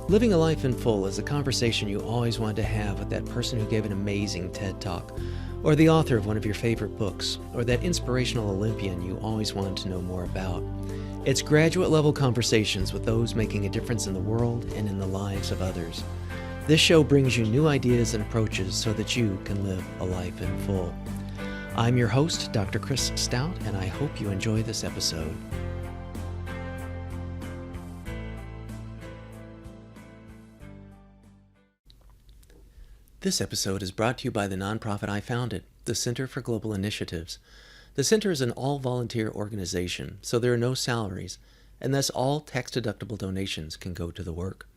Living a life in full is a conversation you always wanted to have with that person who gave an amazing TED Talk, or the author of one of your favorite books, or that inspirational Olympian you always wanted to know more about. It's graduate-level conversations with those making a difference in the world and in the lives of others. This show brings you new ideas and approaches so that you can live a life in full. I'm your host, Dr. Chris Stout, and I hope you enjoy this episode. This episode is brought to you by the nonprofit I founded, the Center for Global Initiatives. The Center is an all-volunteer organization, so there are no salaries, and thus all tax-deductible donations can go to the work.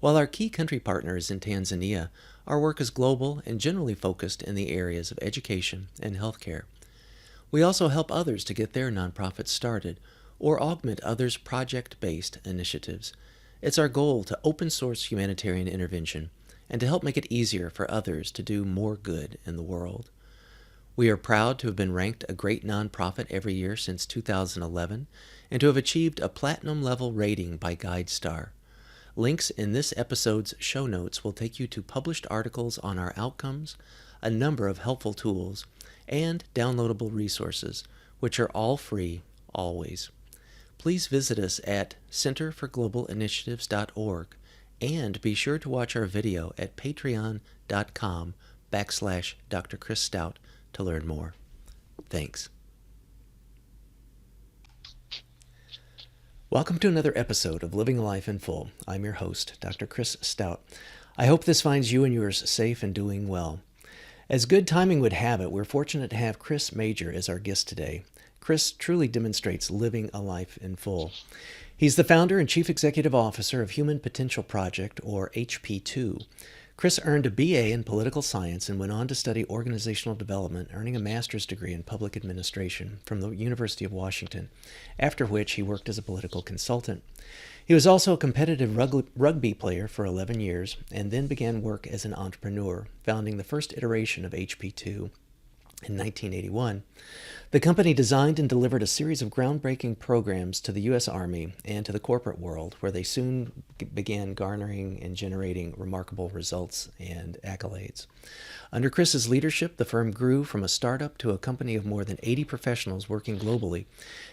While our key country partner is in Tanzania, our work is global and generally focused in the areas of education and healthcare. We also help others to get their nonprofits started or augment others' project-based initiatives. It's our goal to open-source humanitarian intervention and to help make it easier for others to do more good in the world. We are proud to have been ranked a great nonprofit every year since 2011 and to have achieved a platinum-level rating by GuideStar. Links in this episode's show notes will take you to published articles on our outcomes, a number of helpful tools, and downloadable resources, which are all free, always. Please visit us at centerforglobalinitiatives.org and be sure to watch our video at patreon.com/Dr. Chris Stout to learn more. Thanks. Welcome to another episode of Living a Life in Full. I'm your host, Dr. Chris Stout. I hope this finds you and yours safe and doing well. As good timing would have it, we're fortunate to have Chris Majer as our guest today. Chris truly demonstrates living a life in full. He's the founder and chief executive officer of Human Potential Project, or HP2. Chris earned a BA in political science and went on to study organizational development, earning a master's degree in public administration from the University of Washington, after which he worked as a political consultant. He was also a competitive rugby player for 11 years and then began work as an entrepreneur, founding the first iteration of HP2 in 1981. The company designed and delivered a series of groundbreaking programs to the U.S. Army and to the corporate world, where they soon began garnering and generating remarkable results and accolades. Under Chris's leadership, the firm grew from a startup to a company of more than 80 professionals working globally.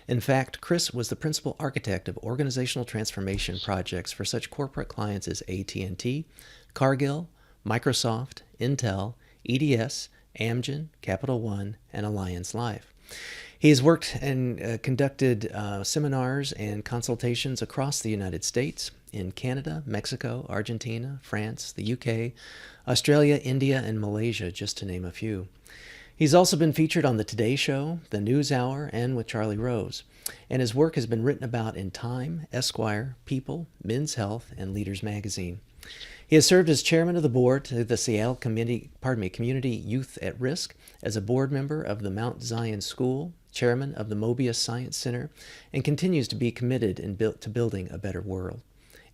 In fact, Chris was the principal architect of organizational transformation projects for such corporate clients as AT&T, Cargill, Microsoft, Intel, EDS, Amgen, Capital One, and Alliance Life. He has worked and conducted seminars and consultations across the United States, in Canada, Mexico, Argentina, France, the UK, Australia, India, and Malaysia, just to name a few. He's also been featured on The Today Show, The News Hour, and with Charlie Rose, and his work has been written about in Time, Esquire, People, Men's Health, and Leaders Magazine. He has served as chairman of the board to the Seattle Community Youth at Risk, as a board member of the Mount Zion School, chairman of the Mobius Science Center, and continues to be committed to building a better world.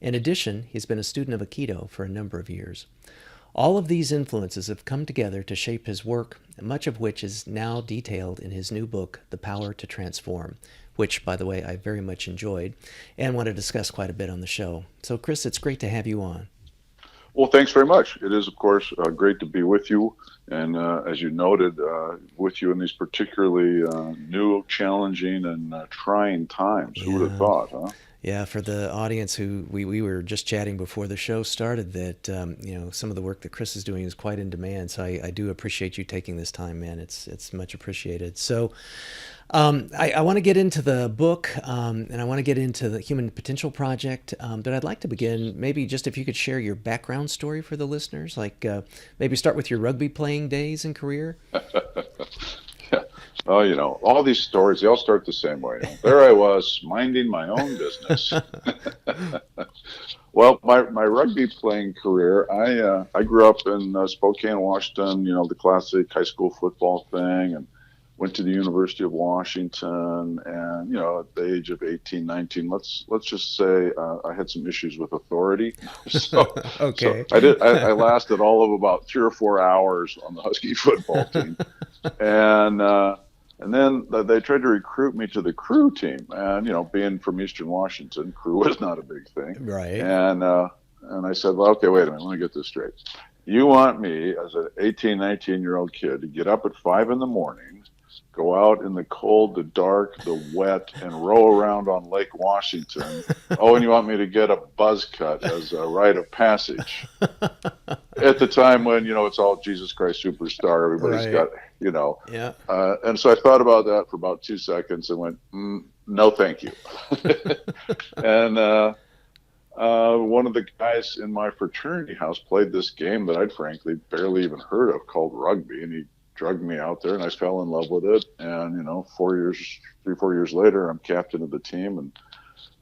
In addition, he's been a student of Aikido for a number of years. All of these influences have come together to shape his work, much of which is now detailed in his new book, The Power to Transform, which, by the way, I very much enjoyed and want to discuss quite a bit on the show. So, Chris, it's great to have you on. Well, thanks very much. It is, of course, great to be with you. And as you noted, with you in these particularly new, challenging, and trying times. Who would have thought, huh? Yeah, for the audience who we were just chatting before the show started that, some of the work that Chris is doing is quite in demand. So I do appreciate you taking this time, man. It's much appreciated. So I want to get into the book and I want to get into the Human Potential Project. But I'd like to begin maybe just if you could share your background story for the listeners, like maybe start with your rugby playing days and career. Oh, all these stories, they all start the same way. There I was, minding my own business. Well, my rugby playing career, I grew up in Spokane, Washington, the classic high school football thing, and went to the University of Washington, and, at the age of 18, 19, let's just say I had some issues with authority. Okay. So I lasted all of about 3 or 4 hours on the Husky football team. And then they tried to recruit me to the crew team. And, being from Eastern Washington, crew was not a big thing. Right. And And I said, well, okay, wait a minute. Let me get this straight. You want me as an 18, 19-year-old kid to get up at 5 in the morning, go out in the cold, the dark, the wet, and row around on Lake Washington. Oh, and you want me to get a buzz cut as a rite of passage. At the time when, it's all Jesus Christ Superstar, everybody's got, Yeah. And so I thought about that for about 2 seconds and went, no, thank you. And one of the guys in my fraternity house played this game that I'd frankly barely even heard of called Rugby, and he drugged me out there, and I fell in love with it. And 3-4 years later, I'm captain of the team, and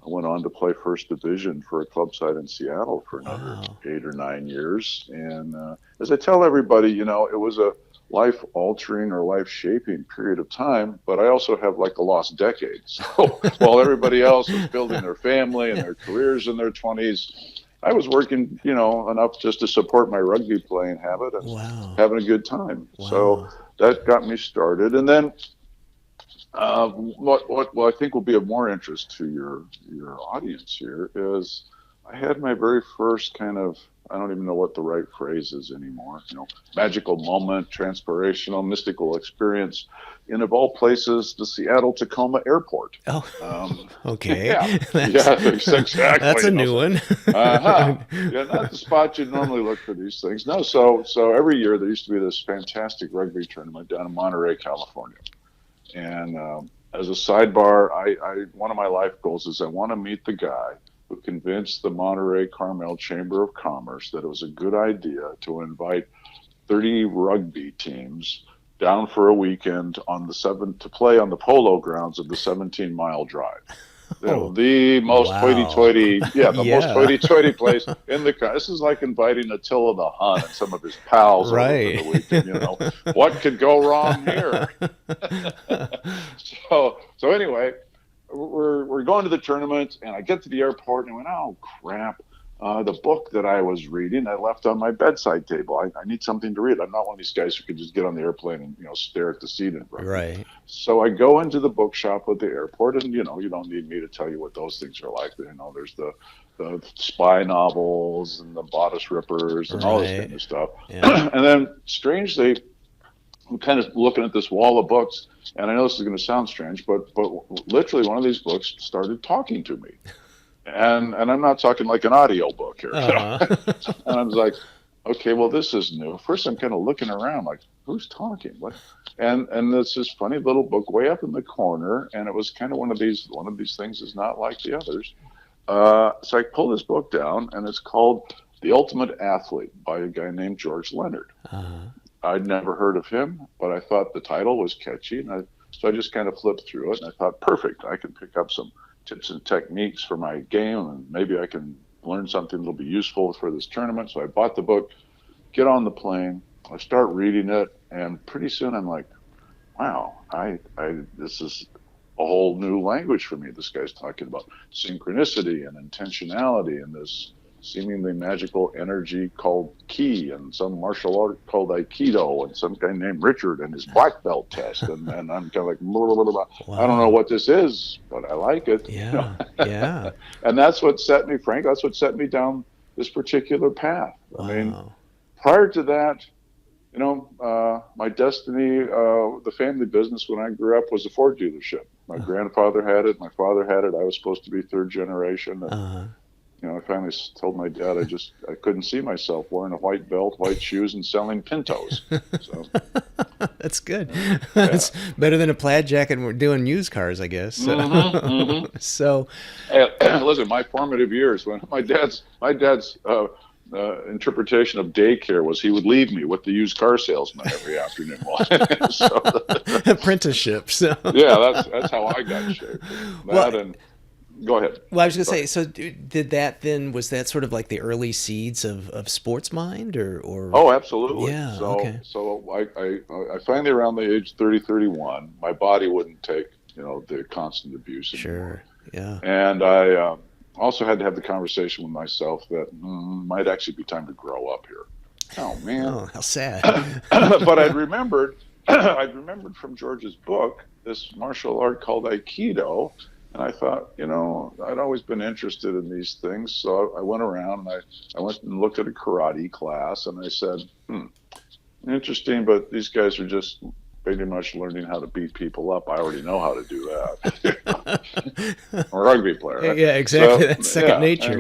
I went on to play first division for a club side in Seattle for another 8 or 9 years. And as I tell everybody, it was a life-altering or life-shaping period of time, but I also have like a lost decade. So while everybody else was building their family and their careers in their 20s, I was working, enough just to support my rugby playing habit and having a good time. Wow. So that got me started. And then what I think will be of more interest to your audience here is I had my very first kind of, I don't even know what the right phrase is anymore, magical moment, transpirational, mystical experience in, of all places, the Seattle-Tacoma Airport. Oh, okay. Yeah, exactly. That's a new one. Yeah, not the spot you'd normally look for these things. No, so every year there used to be this fantastic rugby tournament down in Monterey, California. And as a sidebar, I one of my life goals is I want to meet the guy who convinced the Monterey Carmel Chamber of Commerce that it was a good idea to invite 30 rugby teams down for a weekend to play on the polo grounds of the 17-mile drive. The most hoity-toity, most hoity-toity place in the country. This is like inviting Attila the Hun and some of his pals over for the weekend. What could go wrong here? So anyway, we're going to the tournament, and I get to the airport, and I went, oh crap! The book that I was reading, I left on my bedside table. I need something to read. I'm not one of these guys who can just get on the airplane and stare at the seat in front of me. Right. So I go into the bookshop at the airport, and you don't need me to tell you what those things are like. There's the spy novels and the bodice rippers and all this kind of stuff. Yeah. And then strangely, I'm kind of looking at this wall of books, and I know this is going to sound strange, but literally one of these books started talking to me. And I'm not talking like an audio book here. And I was like, okay, well, this is new. First, I'm kind of looking around like, who's talking? What? And there's this funny little book way up in the corner, and it was kind of one of these things is not like the others. So I pull this book down, and it's called The Ultimate Athlete by a guy named George Leonard. I'd never heard of him, but I thought the title was catchy, so I just kind of flipped through it, and I thought, perfect, I can pick up some tips and techniques for my game, and maybe I can learn something that'll be useful for this tournament. So I bought the book, get on the plane, I start reading it, and pretty soon I'm like, wow, this is a whole new language for me. This guy's talking about synchronicity and intentionality and this seemingly magical energy called ki, and some martial art called aikido, and some guy named Richard and his black belt test, and I'm kind of like, blah, blah, blah, blah. Wow. I don't know what this is, but I like it. Yeah, yeah. And that's what set me, Frank. That's what set me down this particular path. Wow. I mean, prior to that, my destiny, the family business when I grew up was a Ford dealership. My grandfather had it. My father had it. I was supposed to be third generation. And, I finally told my dad I couldn't see myself wearing a white belt, white shoes, and selling Pintos. So that's good. That's better than a plaid jacket and we're doing used cars, I guess. So, listen, my formative years when my dad's interpretation of daycare was he would leave me with the used car salesman every afternoon. Apprenticeship. So. Yeah, that's how I got shaped. Go ahead. Well, I was going to say, so was that sort of like the early seeds of sports mind or? Oh, absolutely. Yeah. So I finally, around the age 30, 31, my body wouldn't take, the constant abuse anymore. Sure. Yeah. And I also had to have the conversation with myself that might actually be time to grow up here. Oh, man. Oh, how sad. But I'd remembered from George's book, this martial art called Aikido. And I thought, I'd always been interested in these things. So I went around and I went and looked at a karate class and I said, interesting, but these guys are just pretty much learning how to beat people up. I already know how to do that. I'm a rugby player, right? Yeah, exactly. So That's second nature.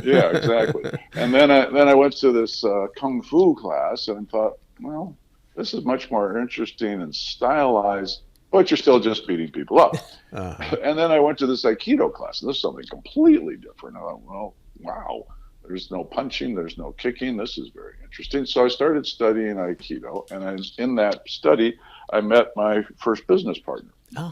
yeah, exactly. And then I went to this kung fu class and I thought, well, this is much more interesting and stylized, but you're still just beating people up. And then I went to this Aikido class, and this is something completely different. I thought, well, wow, there's no punching, there's no kicking. This is very interesting. So I started studying Aikido, and in that study, I met my first business partner. Oh.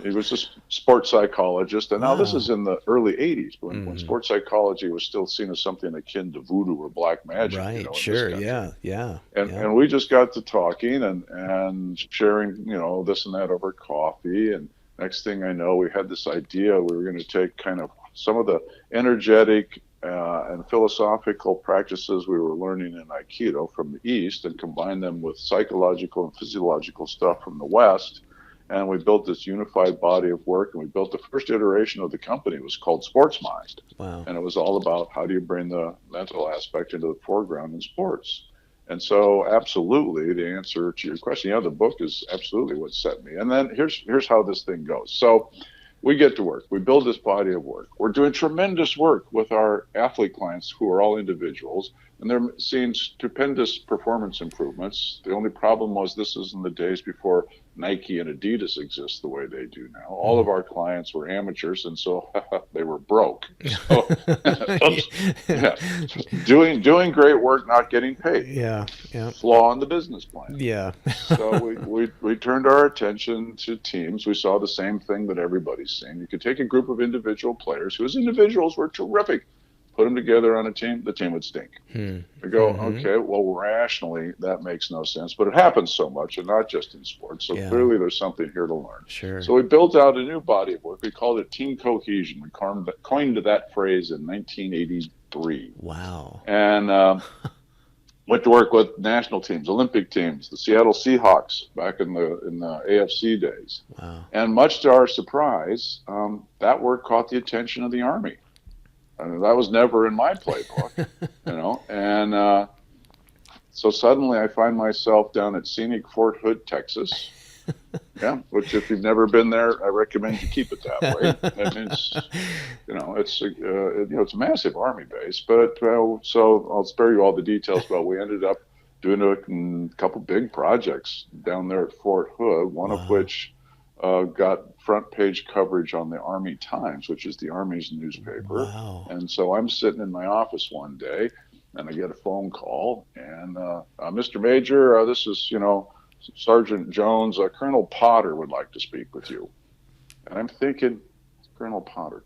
He was a sports psychologist, and now this Wow. is in the early '80s when sports psychology was still seen as something akin to voodoo or black magic. Right. In this Sure. country. Yeah. And we just got to talking and sharing, this and that over coffee. And next thing I know, we had this idea we were going to take kind of some of the energetic and philosophical practices we were learning in Aikido from the East and combine them with psychological and physiological stuff from the West. And we built this unified body of work, and we built the first iteration of the company. It was called Sports Mind. Wow. And it was all about how do you bring the mental aspect into the foreground in sports. And so, absolutely, the answer to your question, the book is absolutely what set me. And then here's how this thing goes. So we get to work. We build this body of work. We're doing tremendous work with our athlete clients who are all individuals, and they're seeing stupendous performance improvements. The only problem was this is in the days before Nike and Adidas exist the way they do now. All of our clients were amateurs, and so they were broke. So, doing great work, not getting paid. Yeah. Flaw in the business plan. Yeah. So we turned our attention to teams. We saw the same thing that everybody's seeing. You could take a group of individual players whose individuals were terrific, put them together on a team, the team would stink. We go, okay, well, rationally, that makes no sense. But it happens so much, and not just in sports. So clearly there's something here to learn. Sure. So we built out a new body of work. We called it team cohesion. We coined that phrase in 1983. Wow. And went to work with national teams, Olympic teams, the Seattle Seahawks back in the AFC days. Wow. And much to our surprise, that work caught the attention of the Army. I mean, that was never in my playbook, And so suddenly I find myself down at scenic Fort Hood, Texas. Which if you've never been there, I recommend you keep it that way. I mean, it's a massive Army base, but so I'll spare you all the details. But we ended up doing a couple big projects down there at Fort Hood, one of which got front page coverage on the Army Times, which is the Army's newspaper. Wow. And so I'm sitting in my office one day, and I get a phone call, and Mr. Majer, this is Sergeant Jones, Colonel Potter would like to speak with you. And I'm thinking, Colonel Potter.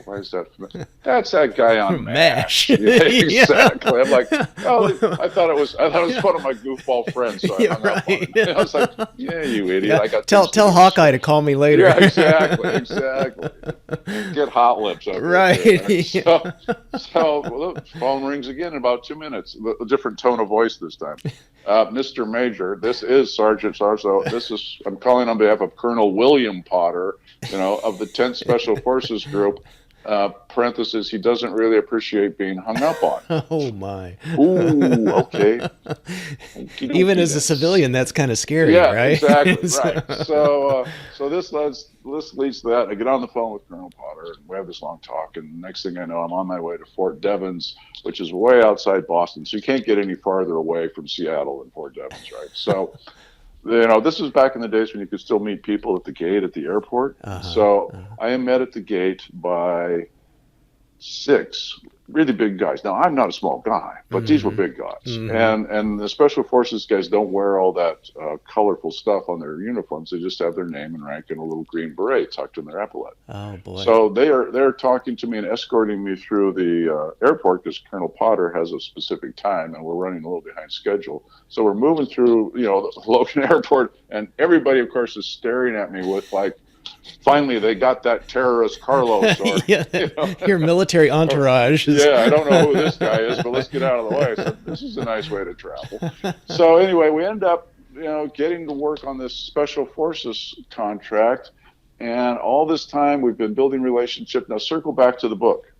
Why is that? That's that guy on MASH. Exactly. I'm like, I thought it was one of my goofball friends. So I hung up on him. I was like, yeah, you idiot. I got tell Hawkeye to call me later. Yeah, exactly. Get hot lips over right. So the phone rings again in about 2 minutes. A different tone of voice this time. Mr. Majer, this is Sergeant Sarso. I'm calling on behalf of Colonel William Potter, of the 10th Special Forces Group. Parenthesis, he doesn't really appreciate being hung up on. Oh my. Ooh, okay. Even as a civilian, that's kind of scary, right? Exactly, right. So this leads to that. I get on the phone with Colonel Potter, and we have this long talk, and next thing I know, I'm on my way to Fort Devens, which is way outside Boston, so you can't get any farther away from Seattle than Fort Devens, right? So, this was back in the days when you could still meet people at the gate at the airport. I am met at the gate by 6 really big guys. Now, I'm not a small guy, but these were big guys. And the Special Forces guys don't wear all that colorful stuff on their uniforms. They just have their name and rank in a little green beret tucked in their epaulette. Oh, boy. So they're talking to me and escorting me through the airport because Colonel Potter has a specific time, and we're running a little behind schedule. So we're moving through, the Logan Airport, and everybody, of course, is staring at me with finally, they got that terrorist Carlos. Or, your military entourage. I don't know who this guy is, but let's get out of the way. So this is a nice way to travel. So anyway, we end up, getting to work on this Special Forces contract. And all this time we've been building relationship. Now circle back to the book.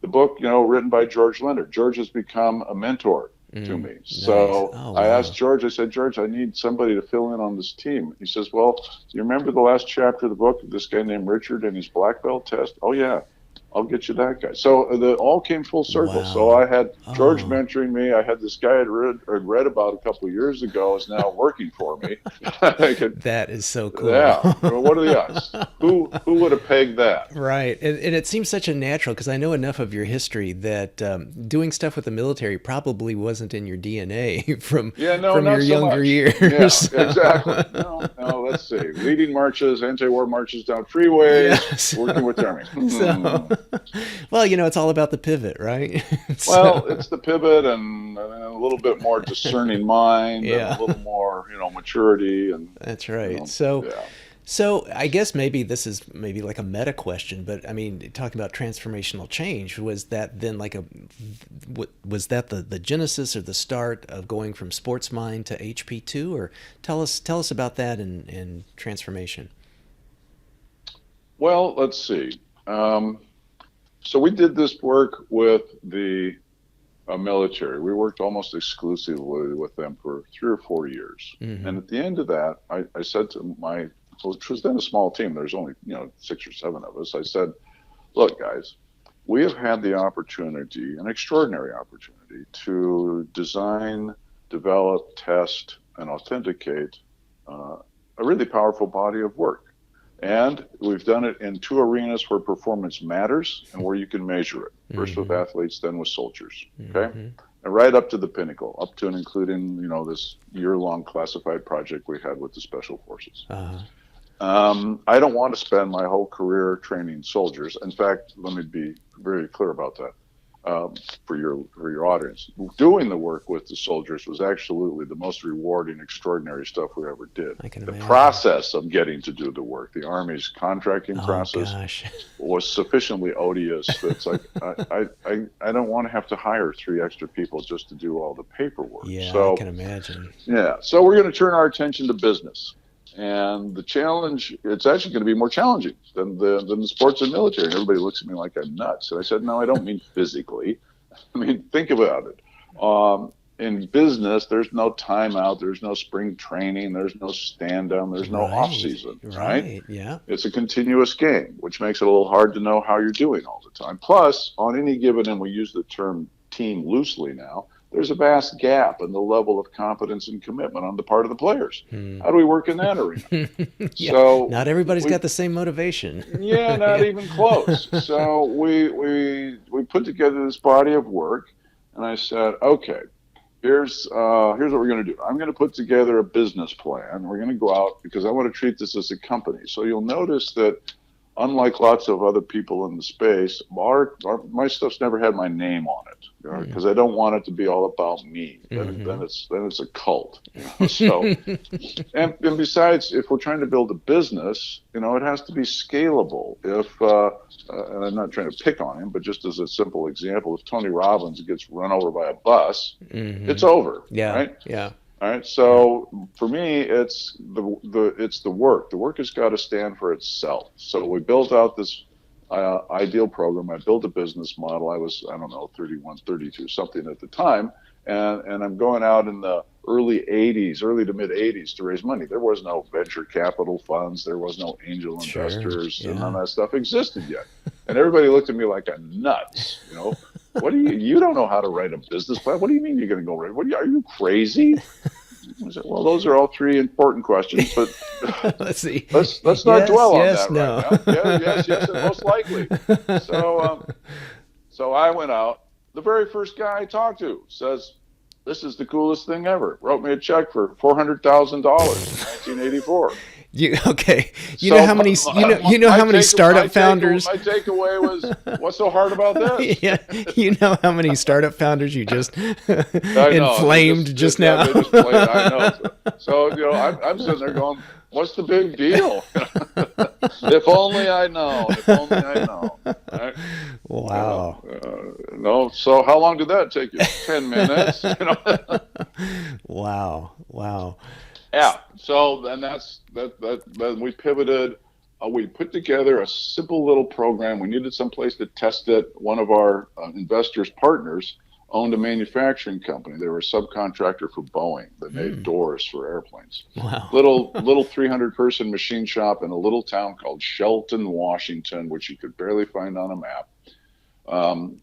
The book, written by George Leonard. George has become a mentor to me. Nice. So Oh, I wow. asked George, I said, George, I need somebody to fill in on this team. He says, well, do you remember the last chapter of the book, this guy named Richard and his black belt test? Oh, yeah. I'll get you that guy. So it all came full circle. Wow. So I had George Oh. mentoring me. I had this guy I'd read about a couple of years ago is now working for me. That is so cool. Yeah. Well, what are the odds? Who would have pegged that? Right. And it seems such a natural, because I know enough of your history that doing stuff with the military probably wasn't in your DNA from your not so younger much. years. Yeah, exactly. No, let's see. Leading marches, anti-war marches down freeways, Yes. working with the Army. So, well, it's all about the pivot, right? Well, it's the pivot and a little bit more discerning mind and Yeah. a little more, maturity. And That's right. yeah. So I guess maybe this is maybe like a meta question, but I mean, talking about transformational change, was that then was that the genesis or the start of going from sports mind to HP2? Or tell us about that and transformation. Well, let's see. So we did this work with the military. We worked almost exclusively with them for 3 or 4 years. Mm-hmm. And at the end of that, I said to which was then a small team, there's only 6 or 7 of us. I said, look, guys, we have had the opportunity, an extraordinary opportunity, to design, develop, test, and authenticate a really powerful body of work. And we've done it in 2 arenas where performance matters and where you can measure it. First with athletes, then with soldiers. Okay? And right up to the pinnacle, up to and including, this year-long classified project we had with the Special Forces. I don't want to spend my whole career training soldiers. In fact, let me be very clear about that. For your audience, doing the work with the soldiers was absolutely the most rewarding, extraordinary stuff we ever did. I can the imagine. process of getting to do the work, the Army's contracting Oh, process, gosh. was sufficiently odious that it's like I don't want to have to hire 3 extra people just to do all the paperwork. Yeah, So I can imagine. yeah, so we're going to turn our attention to business. And the challenge, it's actually going to be more challenging than the sports and military. And everybody looks at me like I'm nuts. And I said, no, I don't mean physically. I mean, think about it. In business, there's no timeout. There's no spring training. There's no stand down. There's no off season. Right? Yeah. It's a continuous game, which makes it a little hard to know how you're doing all the time. Plus, on any given, and we use the term team loosely now, there's a vast gap in the level of competence and commitment on the part of the players. How do we work in that arena? Yeah. So not everybody's got the same motivation. Yeah, not even close. So we put together this body of work, and I said, okay, here's what we're going to do. I'm going to put together a business plan. We're going to go out because I want to treat this as a company. So you'll notice that, unlike lots of other people in the space, my stuff's never had my name on it because I don't want it to be all about me. Then it's a cult. So, and besides, if we're trying to build a business, it has to be scalable. And I'm not trying to pick on him, but just as a simple example, if Tony Robbins gets run over by a bus, it's over. Yeah. Right? Yeah. All right. So for me, it's the work. The work has got to stand for itself. So we built out this ideal program. I built a business model. I was, 31, 32, something at the time. And I'm going out in the early to mid 80s to raise money. There was no venture capital funds. There was no angel investors. And none of that stuff existed yet. And everybody looked at me like I'm nuts. What do you don't know how to write a business plan? What do you mean you're going to go write? Are you crazy? I said, well, those are all 3 important questions, but let's see. Let's not dwell on that no. right now. Yes, and most likely. So I went out. The very first guy I talked to says, "This is the coolest thing ever." Wrote me a check for $400,000 in 1984. You know how many how many startup founders. My takeaway was, what's so hard about this? Yeah, how many startup founders you just inflamed just now. I know. So I'm sitting there going, what's the big deal? If only I know. If only I know. Right? Wow. No. So how long did that take you? 10 minutes. Wow. Yeah. So then then we pivoted we put together a simple little program. We needed some place to test it. One of our investors' partners owned a manufacturing company. They were a subcontractor for Boeing that made doors for airplanes. Wow. Little 300-person machine shop in a little town called Shelton, Washington, which you could barely find on a map.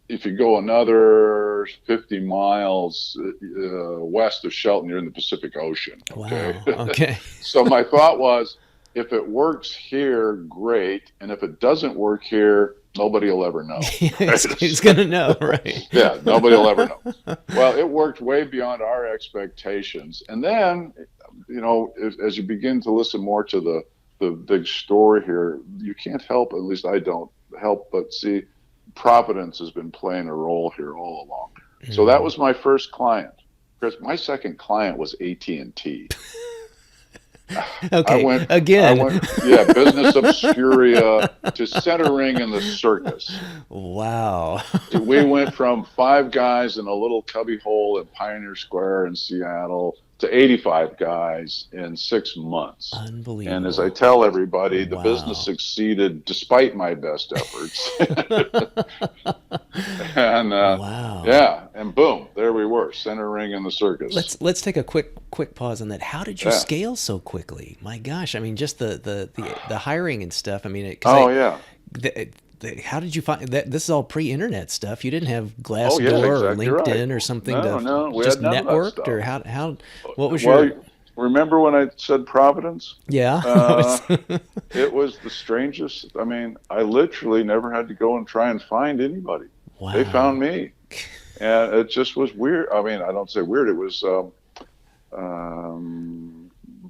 If you go another 50 miles west of Shelton, you're in the Pacific Ocean. Okay. Wow. Okay. So my thought was, if it works here, great. And if it doesn't work here, nobody will ever know. He's going to know, right? Yeah, nobody will ever know. Well, it worked way beyond our expectations. And then, as you begin to listen more to the big story here, you can't help, at least I don't help, but see, Providence has been playing a role here all along. So that was my first client. Chris, my second client was AT&T. Okay, Business obscuria to centering in the circus. Wow. We went from 5 guys in a little cubby hole in Pioneer Square in Seattle to 85 guys in 6 months. Unbelievable. And as I tell everybody, the Wow. business succeeded despite my best efforts. And wow. yeah, and boom, there we were, centering in the circus. Let's take a quick pause on that. How did you scale so quickly? My gosh, I mean, just the hiring and stuff. I mean, how did you find that? This is all pre-internet stuff. You didn't have Glassdoor or LinkedIn or something we just had none networked, of that or stuff. how what was your? Remember when I said Providence? Yeah. It was the strangest. I mean, I literally never had to go and try and find anybody. Wow. They found me, and it just was weird. I mean, I don't say weird. It was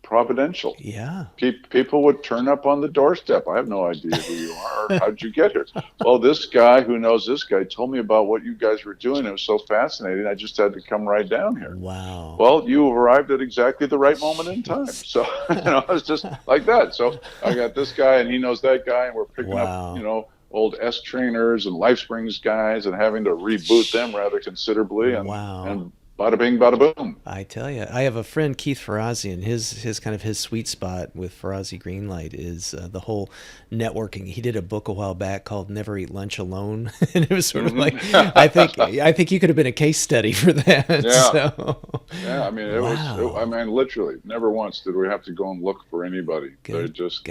providential. Yeah. People would turn up on the doorstep. I have no idea who you are. How'd you get here? Well, this guy who knows this guy told me about what you guys were doing. It was so fascinating. I just had to come right down here. Wow. Well, you arrived at exactly the right moment in time. So, it was just like that. So I got this guy and he knows that guy, and we're picking up, old S trainers and LifeSprings guys and having to reboot them rather considerably. And, and bada bing, bada boom. I tell you, I have a friend, Keith Ferrazzi, and his kind of his sweet spot with Ferrazzi Greenlight is the whole networking. He did a book a while back called "Never Eat Lunch Alone," and it was sort of like, I think you could have been a case study for that. Yeah, so. Yeah. I mean, it was. I mean, literally, never once did we have to go and look for anybody. They just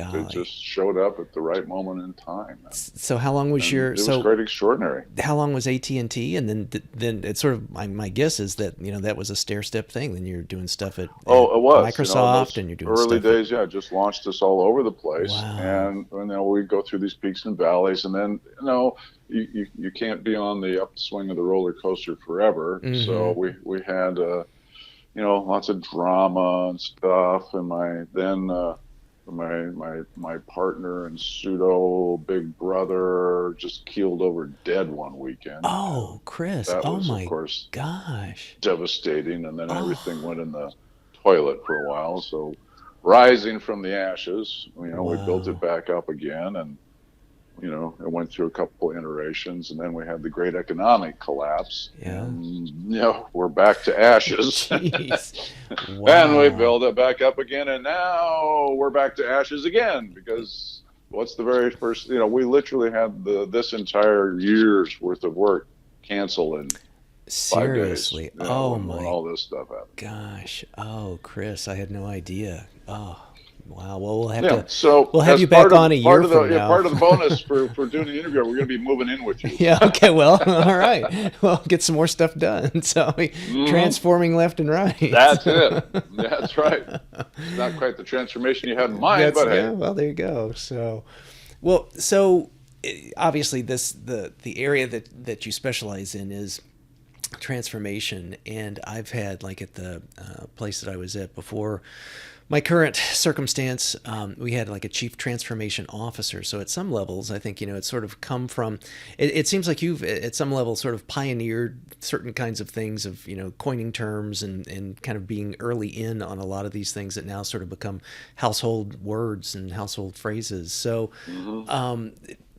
showed up at the right moment in time. So how long was It was quite extraordinary. How long was AT&T, and then it's sort of my guess is that that was a stair-step thing. Then you're doing stuff at it was Microsoft, and you're doing early stuff days. Just launched us all over the place, wow. and we go through these peaks and valleys, and then you can't be on the upswing of the roller coaster forever. Mm-hmm. So we had lots of drama and stuff, and my partner and pseudo big brother just keeled over dead one weekend. Oh, Chris! That was, my of course, gosh, devastating. And then everything went in the toilet for a while. So, rising from the ashes, we built it back up again, and it went through a couple iterations, and then we had the great economic collapse. Yeah. And, we're back to ashes. Jeez. Wow. And we build it back up again, and now we're back to ashes again, because what's the very first, we literally had this entire year's worth of work cancel in 5 days. Seriously. When all this stuff happened. Gosh. Oh, Chris, I had no idea. Oh. Wow. Well, we'll have we'll have you back on a year from now. Part of the bonus for doing the interview, we're going to be moving in with you. Yeah. Okay. Well, all right. Well, get some more stuff done. So, transforming left and right. That's it. That's right. Not quite the transformation you had in mind, but hey. Yeah, well, there you go. So, obviously, the area that you specialize in is transformation, and I've had, like, at the place that I was at before my current circumstance, we had like a chief transformation officer. So at some levels, I think, it's sort of come from, it seems like you've at some level sort of pioneered certain kinds of things of, coining terms and kind of being early in on a lot of these things that now sort of become household words and household phrases. So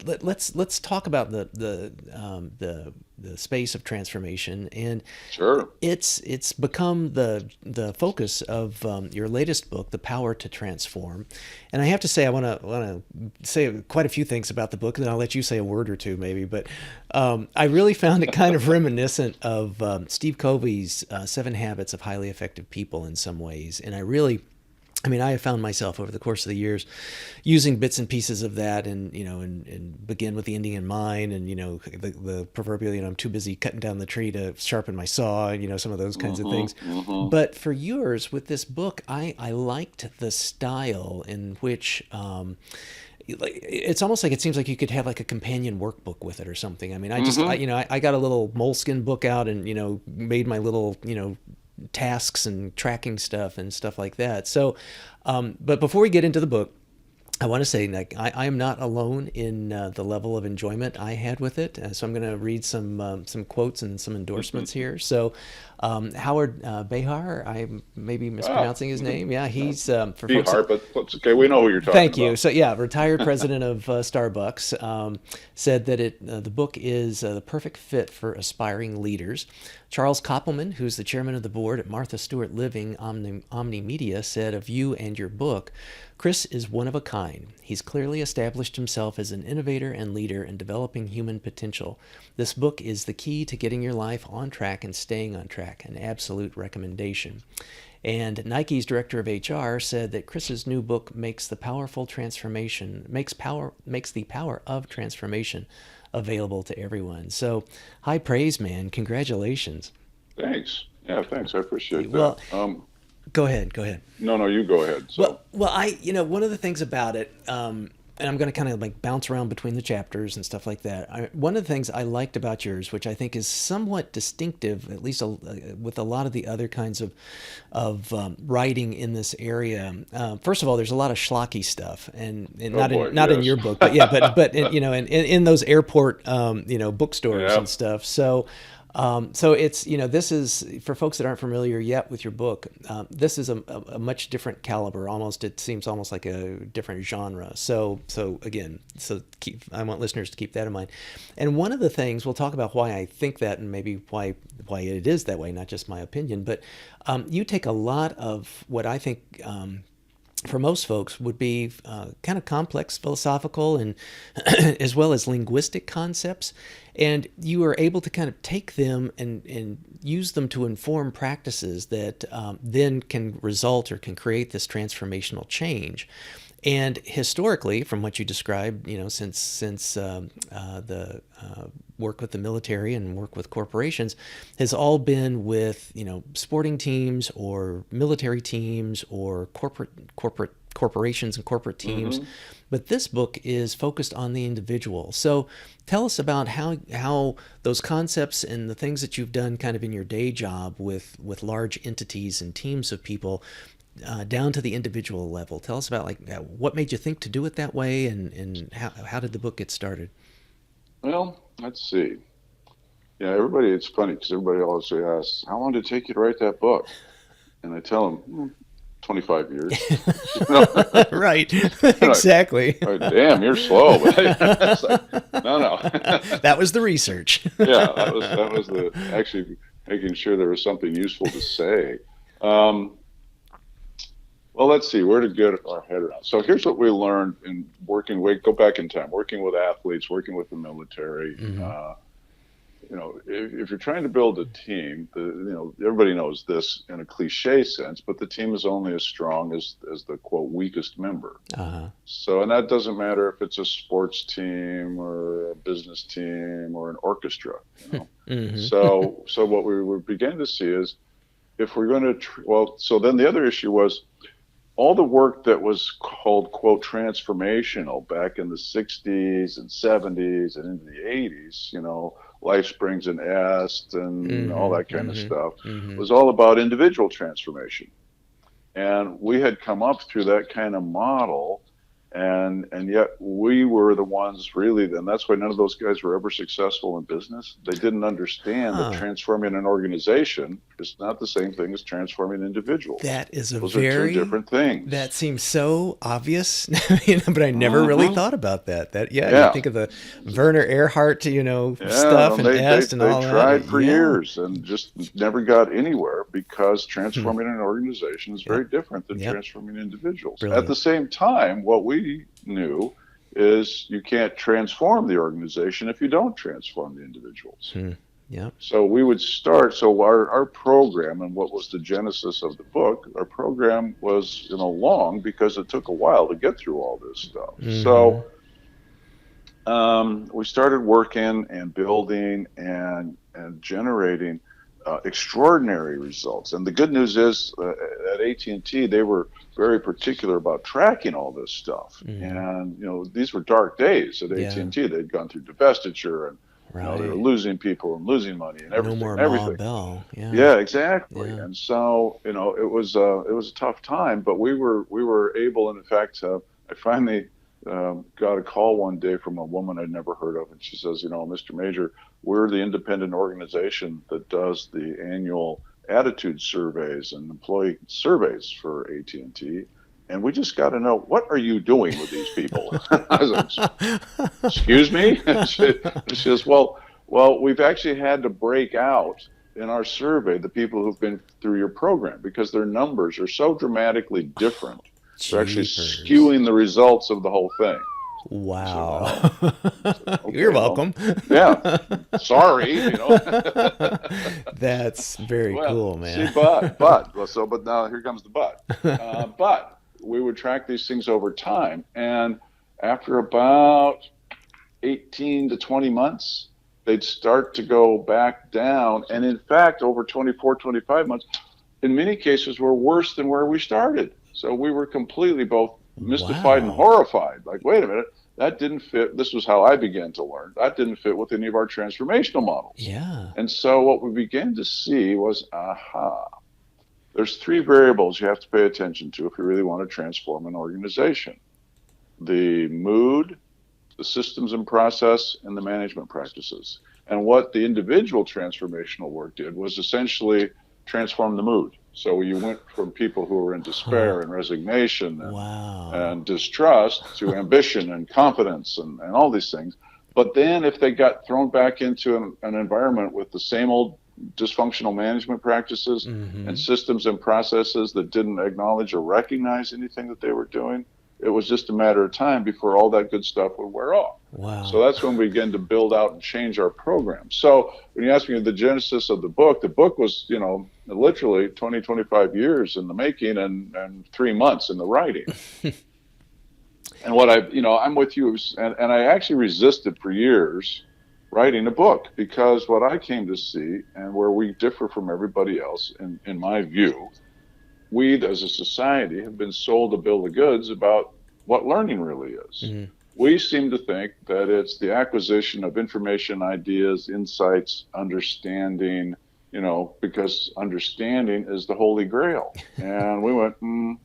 let's talk about the the space of transformation, and Sure. it's become the focus of your latest book, The Power to Transform. And I have to say, I want to say quite a few things about the book, and then I'll let you say a word or two maybe. But I really found it kind of reminiscent of Steve Covey's Seven Habits of Highly Effective People in some ways, and I mean, I have found myself over the course of the years using bits and pieces of that, and and begin with the ending in mind, and the proverbial, I'm too busy cutting down the tree to sharpen my saw, and some of those kinds of things. But for yours, with this book, I liked the style in which. It's almost like it seems like you could have like a companion workbook with it or something. I mean, I got a little moleskin book out and made my little tasks and tracking stuff and stuff like that. So, but before we get into the book, I want to say, like, I am not alone in the level of enjoyment I had with it. So I'm going to read some quotes and some endorsements here. So Howard Behar, I may be mispronouncing his name. Yeah, he's for folks. Behar, but it's okay. We know who you're talking about. Thank you. So yeah, retired president of Starbucks, said that the book is the perfect fit for aspiring leaders. Charles Koppelman, who's the chairman of the board at Martha Stewart Living Omni Media, said of you and your book, Chris is one of a kind. He's clearly established himself as an innovator and leader in developing human potential. This book is the key to getting your life on track and staying on track, an absolute recommendation. And Nike's director of HR said that Chris's new book makes the power of transformation available to everyone. So high praise, man. Congratulations. Thanks. Yeah, thanks. I appreciate that. Well, go ahead. No, you go ahead. So. Well, one of the things about it, and I'm going to kind of like bounce around between the chapters and stuff like that. One of the things I liked about yours, which I think is somewhat distinctive, at least with a lot of the other kinds of writing in this area. First of all, there's a lot of schlocky stuff, and not in your book, but yeah, but in those airport bookstores and stuff. So it's, this is, for folks that aren't familiar yet with your book, this is a much different caliber. It seems almost like a different genre. So again, I want listeners to keep that in mind. And one of the things, we'll talk about why I think that, and maybe why it is that way, not just my opinion, but you take a lot of what I think, for most folks would be kind of complex philosophical and as well as linguistic concepts. And you are able to kind of take them and use them to inform practices that then can result or can create this transformational change. And historically, from what you described, since the work with the military and work with corporations, has all been with sporting teams or military teams or corporations and corporate teams. Mm-hmm. But this book is focused on the individual. So tell us about how those concepts and the things that you've done kind of in your day job with large entities and teams of people down to the individual level. Tell us about what made you think to do it that way, and how did the book get started? Well, let's see. Yeah, it's funny because everybody always asks, how long did it take you to write that book? And I tell them, 25 years. Right. Exactly. Like, damn, you're slow. It's like, no. That was the research. Yeah, that was the actually making sure there was something useful to say. Well, let's see where to get our head around. So here's what we learned in working. Go back in time, working with athletes, working with the military. Mm-hmm. If you're trying to build a team, everybody knows this in a cliche sense, but the team is only as strong as the quote weakest member. Uh-huh. So, and that doesn't matter if it's a sports team or a business team or an orchestra. Mm-hmm. So what we were beginning to see is if we're going to, so then the other issue was all the work that was called, quote, transformational back in the 60s and 70s and into the 80s, Life Springs and Est and mm-hmm, all that kind mm-hmm, of stuff, mm-hmm. was all about individual transformation. And we had come up through that kind of model, and yet we were the ones really, and that's why none of those guys were ever successful in business. They didn't understand that transforming an organization is not the same thing as transforming individuals. That is Those are two different things. That seems so obvious, but I never really thought about that. You think of the Werner Erhard, stuff and Est and all that. They tried for years and just never got anywhere because transforming an organization is very different than transforming individuals. Brilliant. At the same time, what we knew is you can't transform the organization if you don't transform the individuals. Yeah. So we would start. So our program, and what was the genesis of the book, our program was long because it took a while to get through all this stuff. So we started working and building and generating extraordinary results. And the good news is at AT&T, they were very particular about tracking all this stuff. And, these were dark days at AT&T. They'd gone through divestiture and they were losing people and losing money and everything. No more everything. Bell. Yeah, exactly. Yeah. And so, it was a tough time, but we were able, and in fact, I finally got a call one day from a woman I'd never heard of, and she says, Mr. Majer, we're the independent organization that does the annual attitude surveys and employee surveys for AT&T, and we just got to know, what are you doing with these people? I was like, excuse me? She says, well, we've actually had to break out in our survey the people who've been through your program because their numbers are so dramatically different. They're actually skewing the results of the whole thing. Wow. So, okay, you're welcome. Sorry, That's very cool, man. See, but now here comes the but. But we would track these things over time, and after about 18 to 20 months, they'd start to go back down. And in fact, over 24, 25 months, in many cases, were worse than where we started. So we were completely both mystified and horrified. Like, wait a minute, that didn't fit. This was how I began to learn. That didn't fit with any of our transformational models. Yeah. And so what we began to see was, there's three variables you have to pay attention to if you really want to transform an organization: the mood, the systems and process, and the management practices. And what the individual transformational work did was essentially transform the mood. So you went from people who were in despair and resignation and distrust to ambition and confidence and all these things. But then if they got thrown back into an environment with the same old dysfunctional management practices and systems and processes that didn't acknowledge or recognize anything that they were doing, it was just a matter of time before all that good stuff would wear off. Wow. So that's when we began to build out and change our program. So when you ask me the genesis of the book was, literally 20, 25 years in the making and 3 months in the writing. And what I'm with you, and I actually resisted for years writing a book, because what I came to see, and where we differ from everybody else, in my view, we as a society have been sold a bill of goods about what learning really is. We seem to think that it's the acquisition of information, ideas, insights, understanding, because understanding is the holy grail. And we went,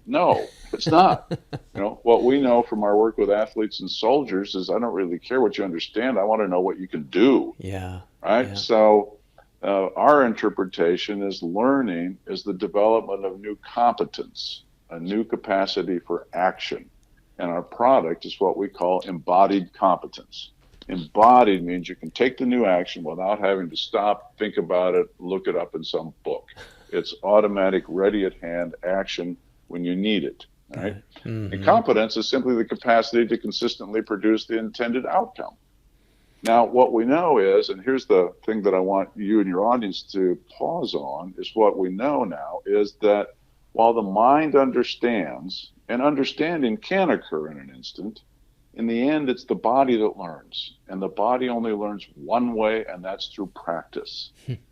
no, it's not. What we know from our work with athletes and soldiers is, I don't really care what you understand. I want to know what you can do. Yeah. Right. Yeah. So our interpretation is learning is the development of new competence, a new capacity for action. And our product is what we call embodied competence. Embodied means you can take the new action without having to stop, think about it, look it up in some book. It's automatic, ready at hand action when you need it. Right? And competence is simply the capacity to consistently produce the intended outcome. Now, what we know is, and here's the thing that I want you and your audience to pause on, is what we know now is that while the mind understands, and understanding can occur in an instant, in the end, it's the body that learns. And the body only learns one way, and that's through practice.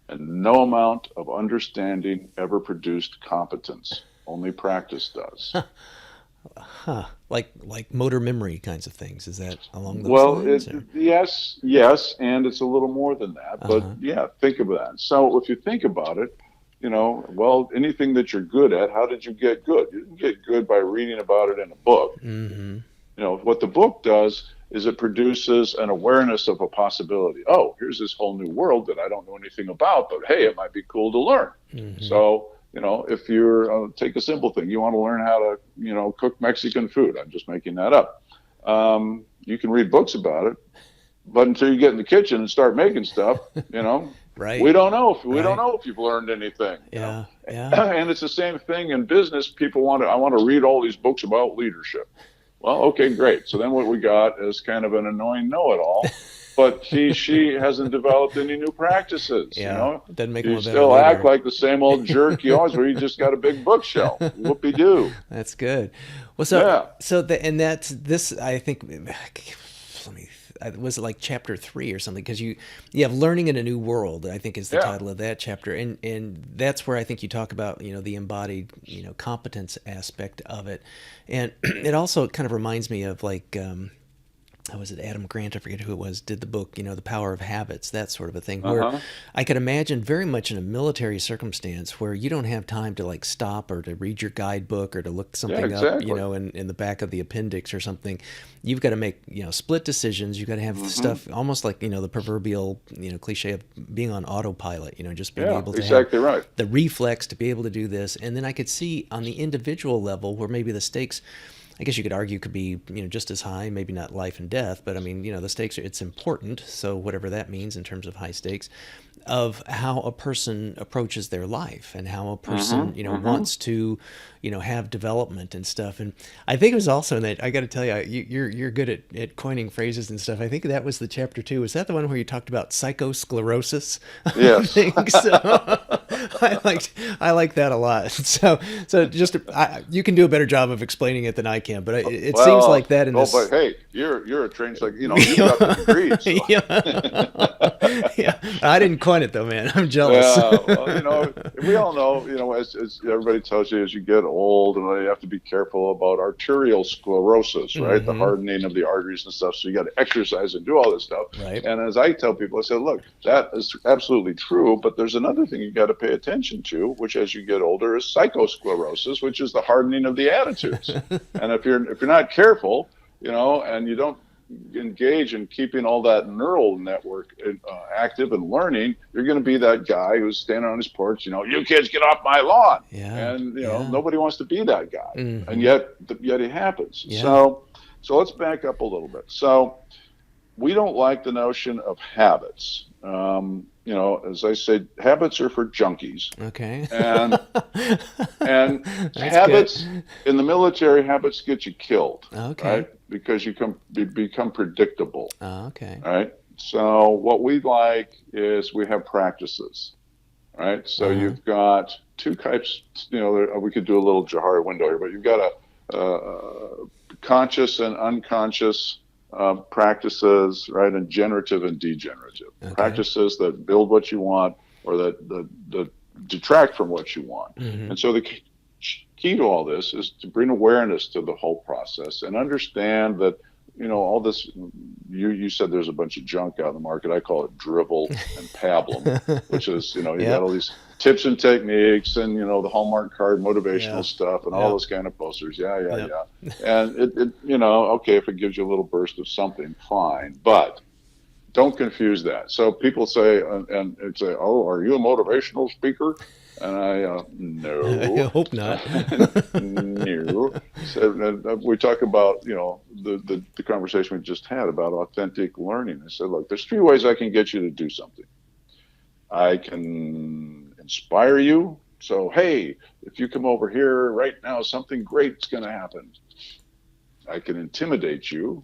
And no amount of understanding ever produced competence. Only practice does. Like motor memory kinds of things. Is that along those lines? Yes, and it's a little more than that. But yeah, think of that. So if you think about it, anything that you're good at, how did you get good? You didn't get good by reading about it in a book. What the book does is it produces an awareness of a possibility. Oh, here's this whole new world that I don't know anything about, but hey, it might be cool to learn. Mm-hmm. So, if you're, take a simple thing, you want to learn how to, cook Mexican food. I'm just making that up. You can read books about it, but until you get in the kitchen and start making stuff, right. we don't know if you've learned anything. Yeah. And it's the same thing in business. People I want to read all these books about leadership. Well, okay, great. So then what we got is kind of an annoying know-it-all, but she hasn't developed any new practices. Doesn't make you still act like the same old jerk you always were. You just got a big bookshelf. Whoopie-doo. That's good. Well, that's this. I think. Was it like chapter 3 or something? Because you have learning in a new world, I think is the title of that chapter, and that's where I think you talk about the embodied competence aspect of it, and it also kind of reminds me of like was it Adam Grant? I forget who it was. Did the book, The Power of Habits, that sort of a thing. Where I could imagine very much in a military circumstance where you don't have time to like stop or to read your guidebook or to look something up, in the back of the appendix or something. You've got to make, split decisions. You've got to have stuff almost like, the proverbial, cliche of being on autopilot, just being able to have the reflex to be able to do this. And then I could see on the individual level where maybe the stakes, I guess you could argue, could be just as high, maybe not life and death, but I mean the stakes it's important. So whatever that means in terms of high stakes, of how a person approaches their life and how a person wants to have development and stuff. And I think it was also in that, I got to tell you, you're good at coining phrases and stuff. I think that was the chapter 2. Was that the one where you talked about psychosclerosis? Yes. I think so. I like that a lot. So just you can do a better job of explaining it than I can, but it seems like that in this. But hey, you're a trained you've got the degrees. So. Yeah, I didn't coin it though, man. I'm jealous. Well, we all know, as everybody tells you, as you get old, and you have to be careful about arterial sclerosis, right? The hardening of the arteries and stuff. So you got to exercise and do all this stuff. Right. And as I tell people, I say, look, that is absolutely true, but there's another thing you got to pay attention to, which as you get older is psychosclerosis, which is the hardening of the attitudes. And if you're not careful, and you don't engage in keeping all that neural network active and learning, you're going to be that guy who's standing on his porch, you kids get off my lawn. And nobody wants to be that guy. And yet it happens. So let's back up a little bit. So we don't like the notion of habits. As I said, habits are for junkies. Okay. And habits good. In the military, habits get you killed. Okay. Right? Because you become predictable. Okay. Right. So what we like is we have practices. Right. So you've got two types. We could do a little Johari window here, but you've got a conscious and unconscious practices, right, and generative and degenerative practices that build what you want or that detract from what you want. And so the key to all this is to bring awareness to the whole process and understand that all this. You said there's a bunch of junk out in the market. I call it drivel and pablum, which is you got all these tips and techniques and the Hallmark card motivational stuff and all those kind of posters. And it okay, if it gives you a little burst of something, fine, but don't confuse that. So people say and say, oh, are you a motivational speaker? And I no. I hope not. No. So, we talk about the conversation we just had about authentic learning. I said, look, there's 3 ways I can get you to do something. I can inspire you. So hey, if you come over here right now, something great's going to happen. I can intimidate you.